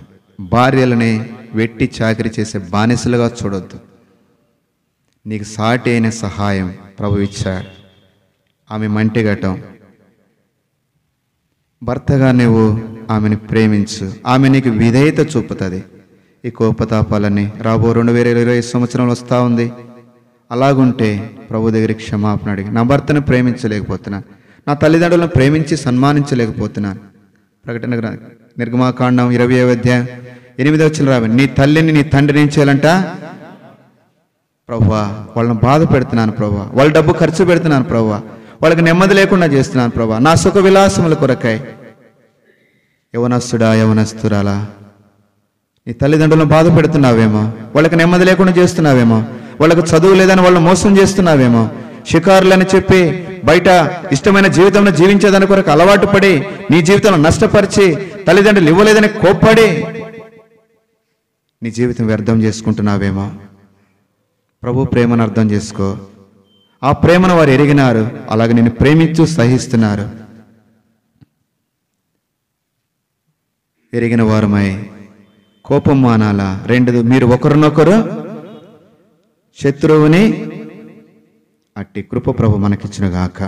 భార్యలని వెట్టి చాకరీ చేసే బానిసలుగా చూడొద్దు. నీకు సాటి అయిన సహాయం ప్రభు ఇచ్చాడు, ఆమె మంటిగటం. భర్తగా నువ్వు ఆమెను ప్రేమించు, ఆమె నీకు విధేయత చూపుతుంది. ఈ కోపతాపాలన్నీ రాబో 2020 సంవత్సరంలో వస్తూ ఉంది. అలాగుంటే ప్రభు దగ్గరికి క్షమాపణ అడిగి, నా భర్తను ప్రేమించలేకపోతున్నాను, నా తల్లిదండ్రులను ప్రేమించి సన్మానించలేకపోతున్నాను. ప్రకటన నిర్గమాకాండం 20వ అధ్యాయం 8వ వచనం రావి, నీ తల్లిని నీ తండ్రిని ఏం చేయాలంట, ప్రభువా వాళ్ళని బాధ పెడుతున్నాను ప్రభువా, వాళ్ళ డబ్బు ఖర్చు పెడుతున్నాను ప్రభువా, వాళ్ళకి నెమ్మది లేకుండా చేస్తున్నాను ప్రభువా, నా సుఖ విలాసముల కొరకై. యవనస్తుడా యవనస్తురాలా, నీ తల్లిదండ్రులను బాధ పెడుతున్నావేమో, వాళ్ళకి నెమ్మది లేకుండా చేస్తున్నావేమో, వాళ్ళకు చదువు లేదని వాళ్ళని మోసం చేస్తున్నావేమో, షికారులని చెప్పి బయట ఇష్టమైన జీవితంలో జీవించేదాని కొరకు అలవాటు పడి నీ జీవితంలో నష్టపరిచి తల్లిదండ్రులు ఇవ్వలేదని కోప్పడి నీ జీవితం వ్యర్థం చేసుకుంటున్నావేమో. ప్రభు ప్రేమను అర్థం చేసుకో. ఆ ప్రేమను వారు ఎరిగినారు, అలాగే నిన్ను ప్రేమించు సహిస్తున్నారు. ఎరిగిన వారమై కోపం మానాలా. రెండోది, మీరు ఒకరినొకరు శత్రువుని అట్టి కృప ప్రభు మనకిచ్చును గాక.